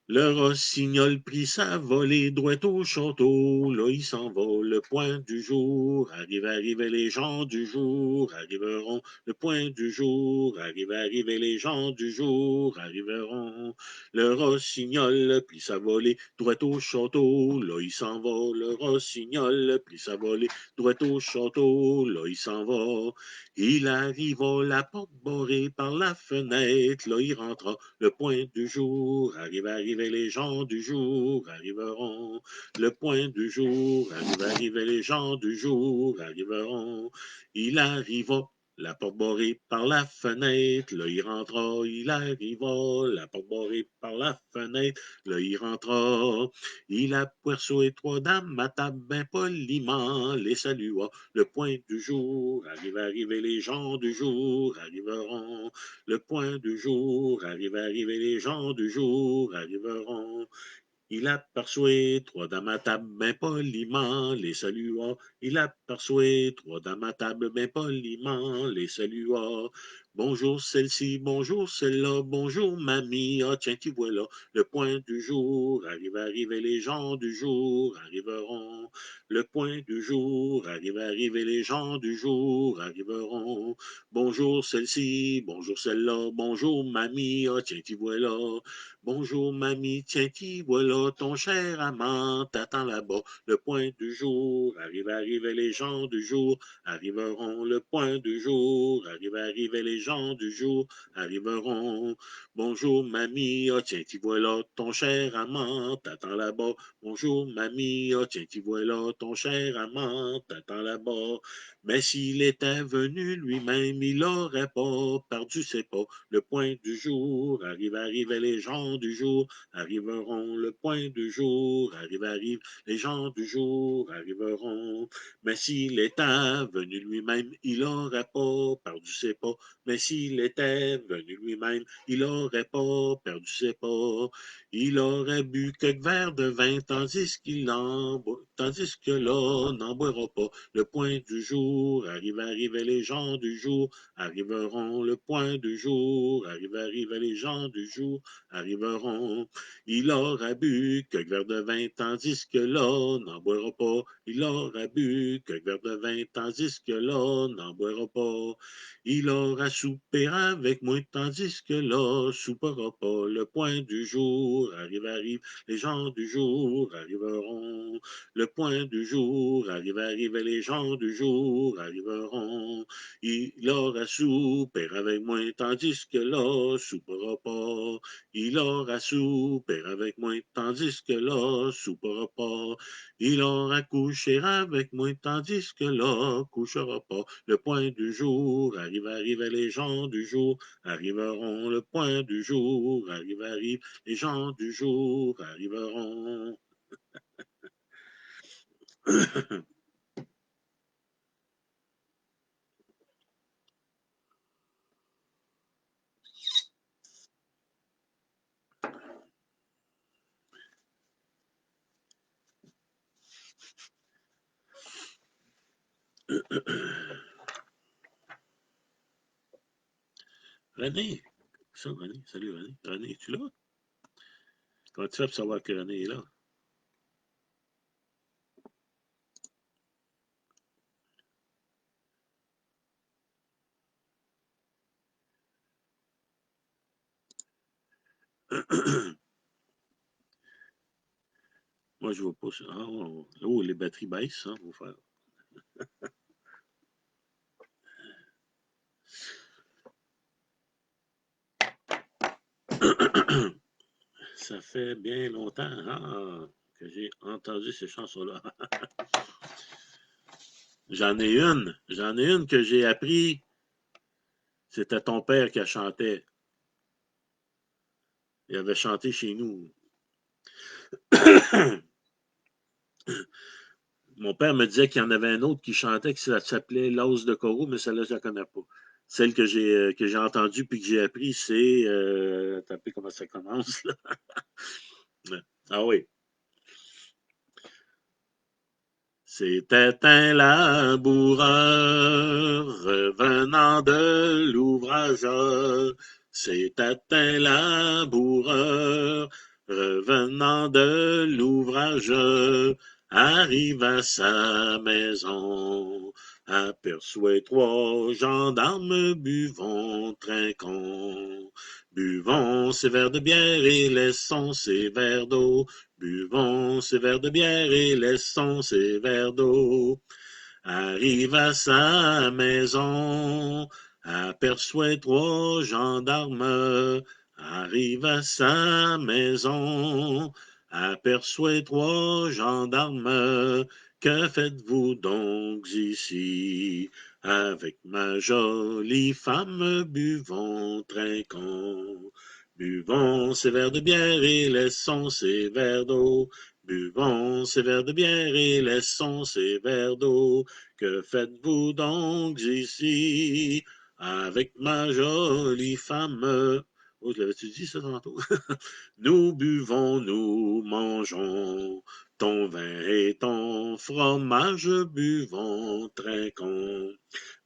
Speaker 1: Le rossignol prit sa volée droit au château, là il s'en va, le point du jour. Arrive, arrive, les gens du jour arriveront, le point du jour. Arrive, arrive, les gens du jour arriveront. Le rossignol prit sa volée droit au château, là il s'en va. Le rossignol prit sa volée droit au château, là il s'en va. Il arriva la porte barrée par la fenêtre, là il rentra, le point du jour. Arrive, arrive, les gens du jour arriveront. Le point du jour. Arrive, arrive, les gens du jour arriveront. Il arriva, la porte barrée par la fenêtre, là il rentra. Il arriva, la porte barrée par la fenêtre, là il rentra. Il aperçut trois dames à table, ben poliment les salua. Le point du jour. Arrive, arrive, les gens du jour arriveront. Le point du jour. Arrive, arrive, les gens du jour arriveront. Il aperçut trois dames à table, ben poliment les salua. Il aperçut trois dames à table, ben poliment les salua. Bonjour celle-ci, bonjour celle-là, bonjour mamie, ah tiens, tu vois là, le point du jour. Arrive, arrive, les gens du jour arriveront. le point du jour arrive, et les gens du jour arriveront. Bonjour celle-ci, bonjour celle-là, bonjour mamie, oh tiens t'y voilà. Bonjour mamie, tiens t'y voilà, ton cher amant t'attend là-bas. Le point du jour arrive, et les gens du jour arriveront. Le point du jour arrive, et les gens du jour arriveront. Bonjour mamie, oh tiens t'y voilà, ton cher amant t'attend là-bas. Bonjour mamie, oh tiens t'y voilà, ton cher amant t'attend là-bas. Mais s'il était venu lui-même, il n'aurait pas perdu ses pas. Le point du jour arrive, et les gens du jour arriveront. Le point du jour arrive, les gens du jour arriveront. Mais s'il était venu lui-même, il n'aurait pas perdu ses pas. Mais s'il était venu lui-même, il n'aurait pas perdu ses pas. Il aurait bu quelques verres de vin, tandis que là n'en boira pas. Le point du jour arrive, et les gens du jour arriveront. Le point du jour arrive, et les gens du jour arriveront. Il aura bu quelques verres de vin, tandis que là n'en boira pas. Il aura bu quelques verres de vin, tandis que là n'en boira pas. Il aura soupé avec moi, tandis que là soupera pas. Le point du jour arrive, les gens du jour arriveront. Le point du jour arrive, et les gens du jour arriveront. Il aura soupé avec moi, tandis que là soupera pas. Il aura soupé avec moi, tandis que là soupera pas. Il aura couché avec moi, tandis que là couchera pas. Le point du jour arrive, et les gens du jour arriveront. Le point du jour arrive, les gens du jour arriveront. René, ça, René, salut René. René, es-tu là? Comment tu fais pour savoir que René est là? Moi, je vois pas ça. Ah, oh, les batteries baissent, hein, faut faire. Ça fait bien longtemps que j'ai entendu ces chansons-là. J'en ai une que j'ai appris. C'était ton père qui a chanté. Il avait chanté chez nous. Mon père me disait qu'il y en avait un autre qui chantait, que ça s'appelait L'os de Corot, mais celle-là, je ne la connais pas. Celle que j'ai entendue puis que j'ai appris, c'est. Tapez comment ça commence, là. Ah oui. C'était un laboureur revenant de l'ouvrage. C'était un laboureur revenant de l'ouvrage. Arrive à sa maison, aperçoit trois gendarmes buvant, trinquant. Buvons ces verres de bière et laissons ces verres d'eau. Buvons ces verres de bière et laissons ces verres d'eau. Arrive à sa maison, aperçoit trois gendarmes. Arrive à sa maison, aperçoit trois gendarmes. Que faites-vous donc ici? Avec ma jolie femme, buvons, trinquons. Buvons ces verres de bière et laissons ces verres d'eau. Buvons ces verres de bière et laissons ces verres d'eau. Que faites-vous donc ici avec ma jolie femme? Oh, je l'avais-tu dit ça tantôt? Nous buvons, nous mangeons ton vin et ton fromage, buvons, trinquons.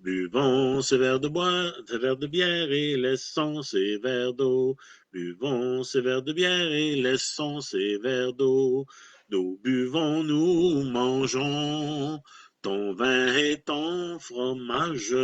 Speaker 1: Buvons ces verres de bière et laissons ces verres d'eau. Buvons ces verres de bière et laissons ces verres d'eau. Nous buvons, nous mangeons ton vin et ton fromage.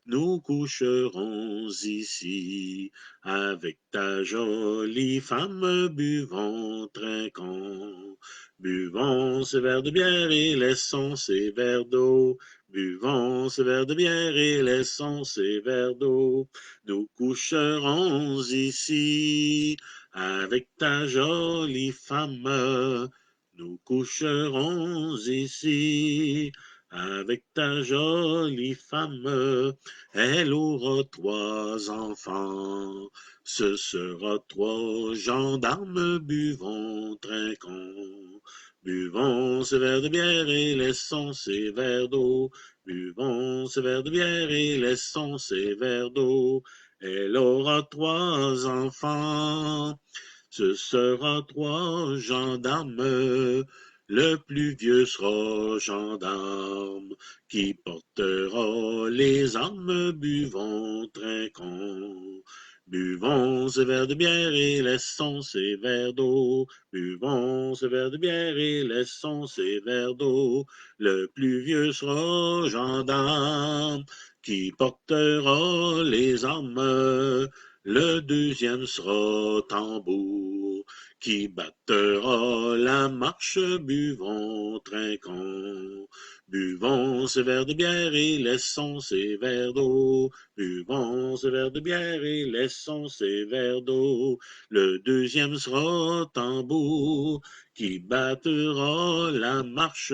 Speaker 1: Nous coucherons ici avec ta jolie femme, buvons, trinquons. Buvons ce verre de bière et laissons ces verres d'eau. Buvons ce verre de bière et laissons ces verres d'eau. Nous coucherons ici avec ta jolie femme. Nous coucherons ici avec ta jolie femme. Elle aura 3 enfants. Ce sera 3 gendarmes. Buvons, trinquons. Buvons ce verre de bière et laissons ces verres d'eau. Buvons ce verre de bière et laissons ces verres d'eau. Elle aura 3 enfants. Ce sera 3 gendarmes. Le plus vieux sera gendarme qui portera les armes. Buvons, trinquons. Buvons ce verre de bière et laissons ces verres d'eau. Buvons ce verre de bière et laissons ces verres d'eau. Le plus vieux sera gendarme qui portera les armes. Le deuxième sera tambour qui battera la marche. Buvons, trinquons. Buvons ce verre de bière et laissons ces verres d'eau. Buvons ce verre de bière et laissons ces verres d'eau. Le deuxième sera tambour qui battera la marche.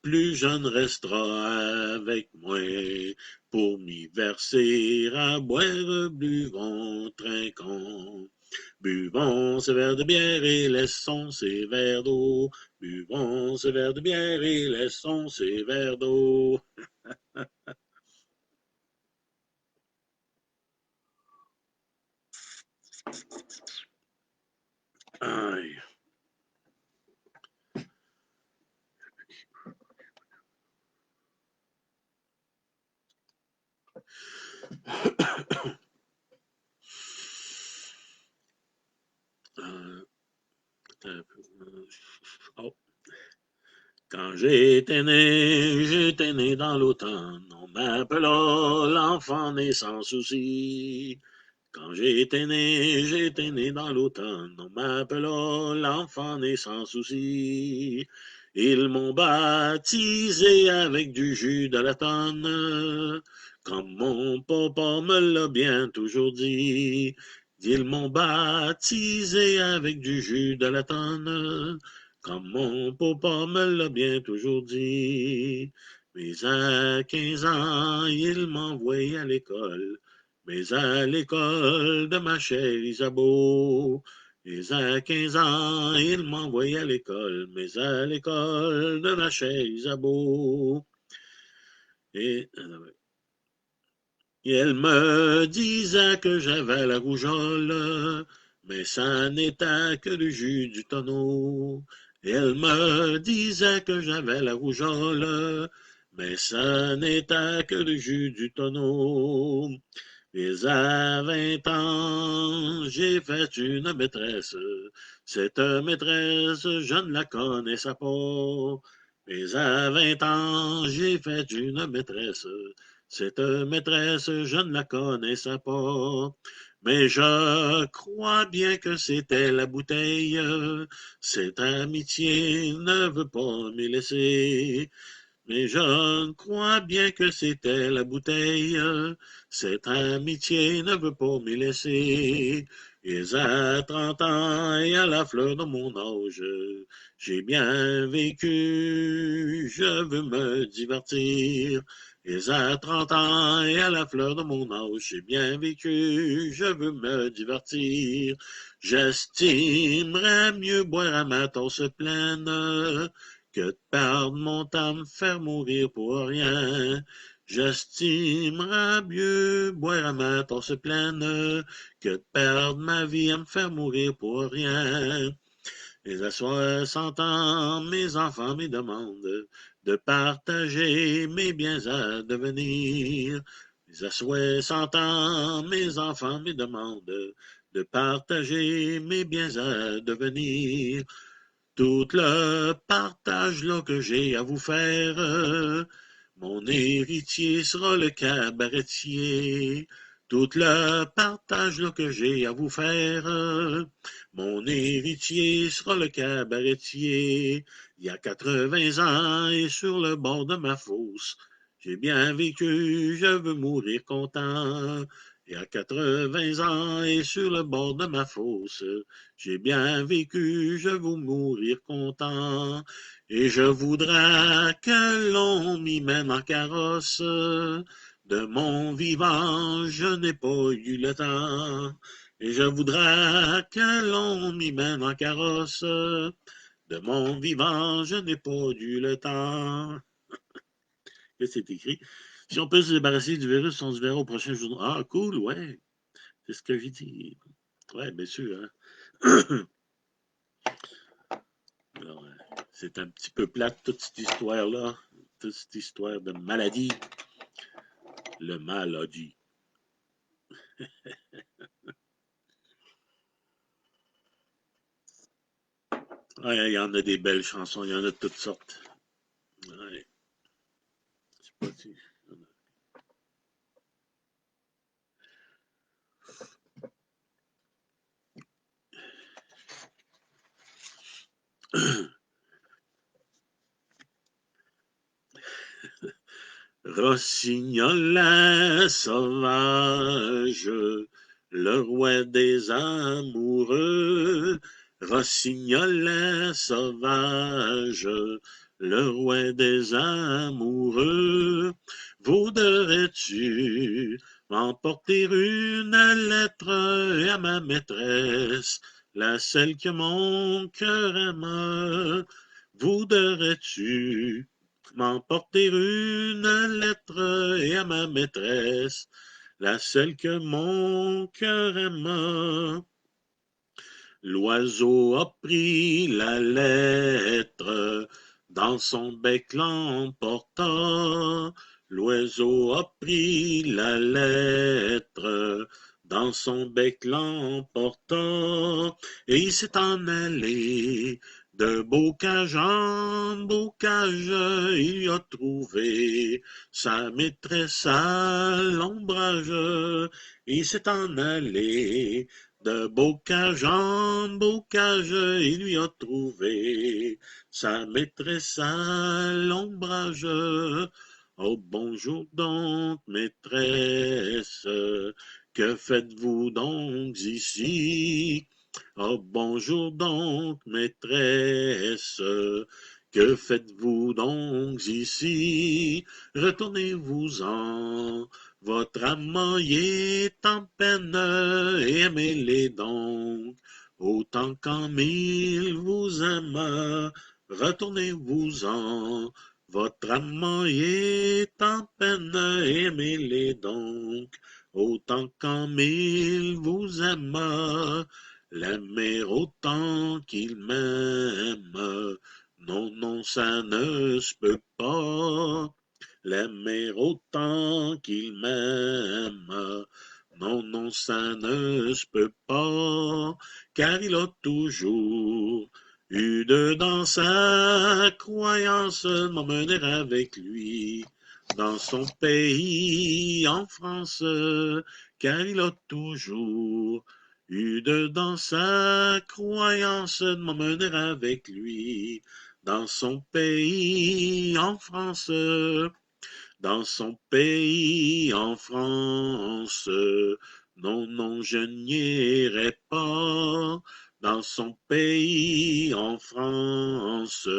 Speaker 1: Plus jeune restera avec moi pour m'y verser à boire. Buvons, trinquons. Buvons ce verre de bière et laissons ces verres d'eau. Buvons ce verre de bière et laissons ces verres d'eau. Aïe. Oh. Quand j'étais né dans l'automne, on m'appela l'enfant né sans souci. Quand j'étais né dans l'automne, on m'appela l'enfant né sans souci. Ils m'ont baptisé avec du jus de la tonne, comme mon papa me l'a bien toujours dit. Ils m'ont baptisé avec du jus de la tonne, comme mon papa me l'a bien toujours dit. Mais à 15 ans, il m'envoyait à l'école. Mais à l'école de ma chère Isabeau. Mais à 15 ans, il m'envoyait à l'école. Mais à l'école de ma chère Isabeau. Et elle me disait que j'avais la rougeole, mais ça n'était que du jus du tonneau. Elle me disait que j'avais la rougeole, mais ça n'était que du jus du tonneau. Mais à 20 ans, j'ai fait une maîtresse. Cette maîtresse, je ne la connaissais pas. Mais à 20 ans, j'ai fait une maîtresse. Cette maîtresse, je ne la connaissais pas. Mais je crois bien que c'était la bouteille. Cette amitié ne veut pas me laisser. Mais je crois bien que c'était la bouteille. Cette amitié ne veut pas me laisser. Et à 30 ans et à la fleur de mon âge, j'ai bien vécu, je veux me divertir. Et à 30 ans et à la fleur de mon âge, j'ai bien vécu, je veux me divertir. J'estimerais mieux boire à ma tasse pleine que de perdre mon temps, me faire mourir pour rien. J'estimerais mieux boire à ma tasse pleine que de perdre ma vie à me faire mourir pour rien. Et à 60 ans, mes enfants me demandent de partager mes biens à devenir. Et à 60 ans, mes enfants me demandent de partager mes biens à devenir. Tout le partage là que j'ai à vous faire, mon héritier sera le cabaretier. Tout le partage là que j'ai à vous faire, mon héritier sera le cabaretier. Il y a 80 ans et sur le bord de ma fosse, j'ai bien vécu, je veux mourir content. Il y a 80 ans et sur le bord de ma fosse, j'ai bien vécu, je veux mourir content. Et je voudrais que l'on m'y mène en carrosse. De mon vivant, je n'ai pas eu le temps. Et je voudrais que l'on m'y mène en carrosse. De mon vivant, je n'ai pas eu le temps. Qu'est-ce que c'est écrit? Si on peut se débarrasser du virus, on se verra au prochain jour. Ah, cool, ouais. C'est ce que j'ai dit. Ouais, bien sûr. Hein? Alors, c'est un petit peu plate, toute cette histoire-là. Toute cette histoire de maladie. Le maladie. Ouais, il y en a des belles chansons, il y en a de toutes sortes. Ouais, je sais pas si... Rossignol sauvage, le roi des amoureux. Rossignol sauvage, le roi des amoureux. Voudrais-tu m'emporter une lettre à ma maîtresse, la celle que mon cœur aime? Voudrais-tu m'emporter une lettre et à ma maîtresse, la seule que mon cœur aime? L'oiseau a pris la lettre, dans son bec l'emporta. L'oiseau a pris la lettre, dans son bec l'emporta, et il s'est en allé de bocage en bocage. Il y a trouvé sa maîtresse à l'ombrage. Il s'est en allé de bocage en bocage, il lui a trouvé sa maîtresse à l'ombrage. Oh bonjour donc, maîtresse, que faites-vous donc ici? Oh bonjour donc, maîtresse, que faites-vous donc ici? Retournez-vous-en, votre amant est en peine, aimez-les donc, autant qu'en mille vous aime. Retournez-vous-en, votre amant est en peine, aimez-les donc, autant qu'en mille vous aime. L'aimer autant qu'il m'aime, non, non, ça ne se peut pas. L'aimer autant qu'il m'aime, non, non, ça ne se peut pas, car il a toujours eu dedans sa croyance m'emmener avec lui dans son pays, en France, car il a toujours eu dedans sa croyance de m'emmener avec lui dans son pays, en France, dans son pays, en France. Non, non, je n'irai pas dans son pays, en France.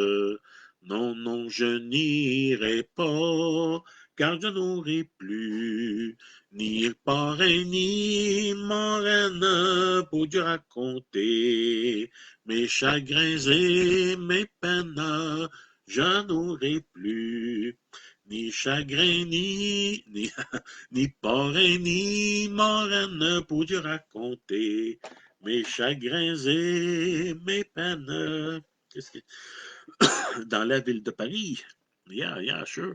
Speaker 1: Non, non, je n'irai pas, car je n'aurai plus ni parrain ni marraine pour Dieu raconter mes chagrins et mes peines. Je n'aurai plus ni chagrin, ni parrain, ni marraine pour Dieu raconter mes chagrins et mes peines. Dans la ville de Paris. Yeah, sure.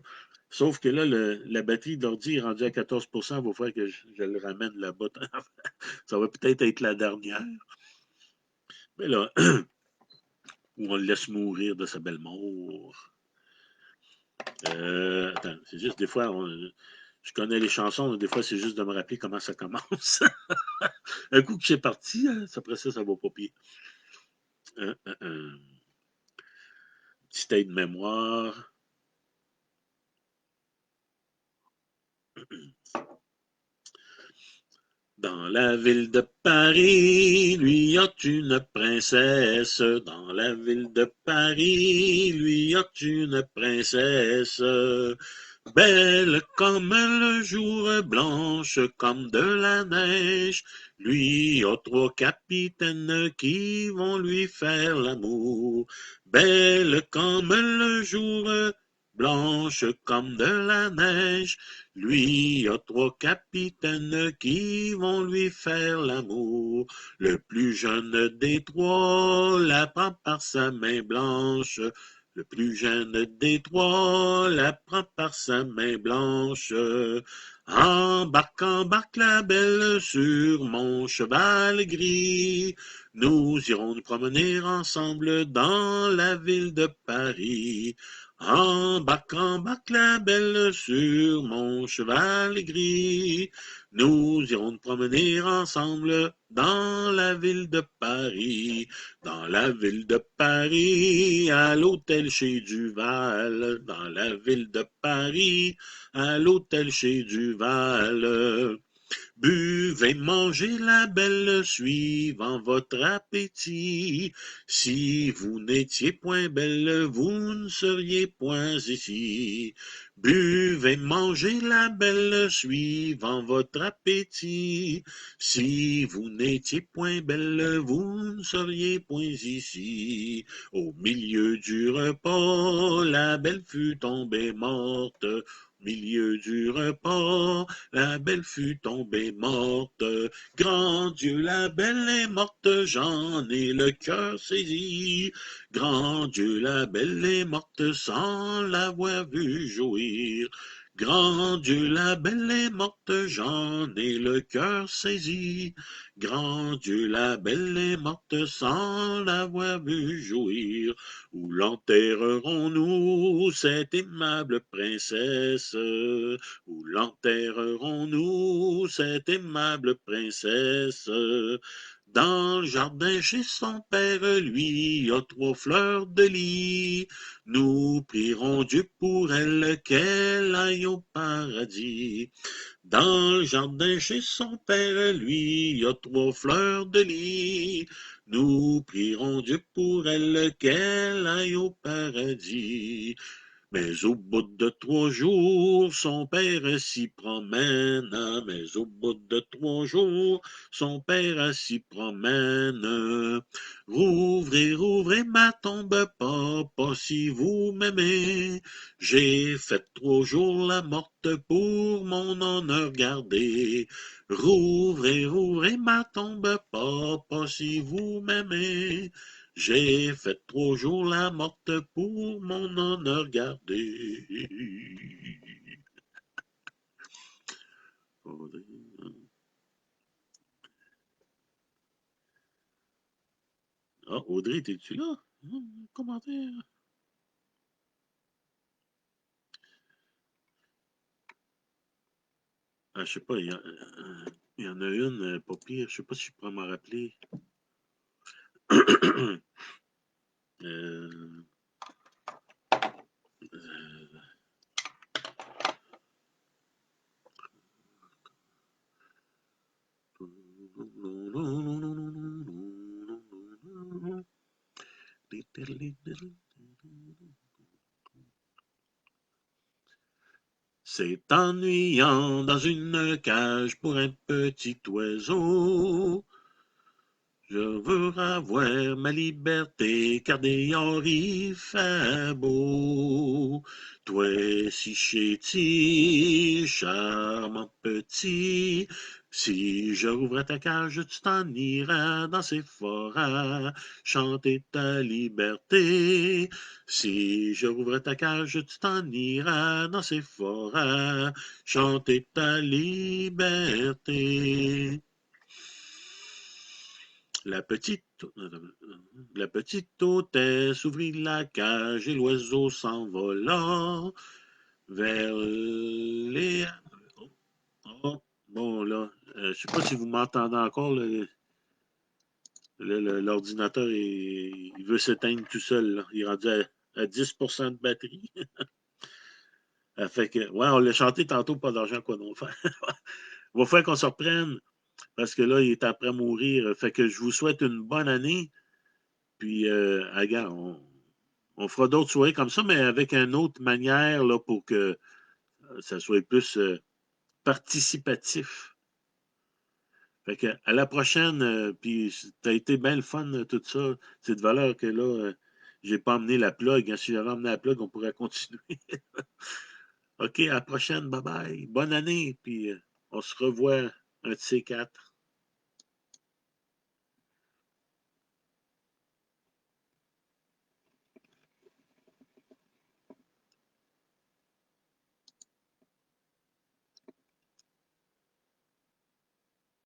Speaker 1: Sauf que là, la batterie de l'ordi est rendue à 14%. Il va falloir que je le ramène là-bas. Ça va peut-être être la dernière. Mais là, Ou on le laisse mourir de sa belle mort. Attends, c'est juste des fois, je connais les chansons, des fois c'est juste de me rappeler comment ça commence. Un coup que j'ai parti, après ça va pas pire. Petit aide de mémoire. Dans la ville de Paris, lui a une princesse. Dans la ville de Paris, lui a une princesse. Belle comme le jour, blanche comme de la neige. Lui a trois capitaines qui vont lui faire l'amour. Belle comme le jour, blanche comme de la neige. Lui a trois capitaines qui vont lui faire l'amour. Le plus jeune des trois la prend par sa main blanche. Le plus jeune des trois la prend par sa main blanche. Embarque la belle sur mon cheval gris. Nous irons nous promener ensemble dans la ville de Paris. Embarque la belle sur mon cheval gris. Nous irons nous promener ensemble dans la ville de Paris. Dans la ville de Paris, à l'hôtel chez Duval. Dans la ville de Paris, à l'hôtel chez Duval. Buvez, mangez la belle suivant votre appétit. Si vous n'étiez point belle, vous ne seriez point ici. Buvez, mangez la belle suivant votre appétit. Si vous n'étiez point belle, vous ne seriez point ici. Au milieu du repas, la belle fut tombée morte. Au milieu du repas, la belle fut tombée morte. Grand Dieu, la belle est morte, j'en ai le cœur saisi. Grand Dieu, la belle est morte sans l'avoir vue jouir. Grand Dieu, la belle est morte, j'en ai le cœur saisi. Grand Dieu, la belle est morte sans l'avoir vue jouir. Où l'enterrerons-nous, cette aimable princesse? Où l'enterrerons-nous, cette aimable princesse? Dans le jardin chez son père, lui a trois fleurs de lis. Nous prierons Dieu pour elle, qu'elle aille au paradis. Dans le jardin chez son père, lui a trois fleurs de lis. Nous prierons Dieu pour elle, qu'elle aille au paradis. Mais au bout de 3 jours, son père s'y promène. Mais au bout de 3 jours, son père s'y promène. Rouvrez, rouvrez ma tombe, papa, si vous m'aimez. J'ai fait 3 jours la morte pour mon honneur garder. Rouvrez, rouvrez ma tombe, papa, si vous m'aimez. J'ai fait 3 jours la morte pour mon honneur gardé. Ah, Audrey, t'es-tu là? Commentaire. Ah, je sais pas, il y en a une, pas pire, je sais pas si je pourrais m'en rappeler. euh, C'est ennuyant dans une cage pour un petit oiseau. Je veux avoir ma liberté, car dehors il fait beau. Toi si chéti, charmant petit, si je rouvrais ta cage, tu t'en iras dans ces forêts, chanter ta liberté. Si je rouvrais ta cage, tu t'en iras dans ces forêts, chanter ta liberté. La petite La petite hôtesse ouvrit la cage et l'oiseau s'envola vers les... Oh, oh, bon, là, je sais pas si vous m'entendez encore, l'ordinateur, il veut s'éteindre tout seul, là. Il est rendu à 10% de batterie. Fait que, ouais, on l'a chanté tantôt, pas d'argent, quoi donc faire. Il va falloir qu'on se reprenne, parce que là, il est après mourir. Fait que je vous souhaite une bonne année. Puis, regarde, on fera d'autres soirées comme ça, mais avec une autre manière là, pour que ça soit plus participatif. Fait que, à la prochaine, puis ça a été bien le fun, tout ça. C'est de valeur que là, j'ai pas emmené la plug. Hein. Si j'avais emmené la plug, on pourrait continuer. OK, à la prochaine, bye bye. Bonne année, puis on se revoit un de ces quatre.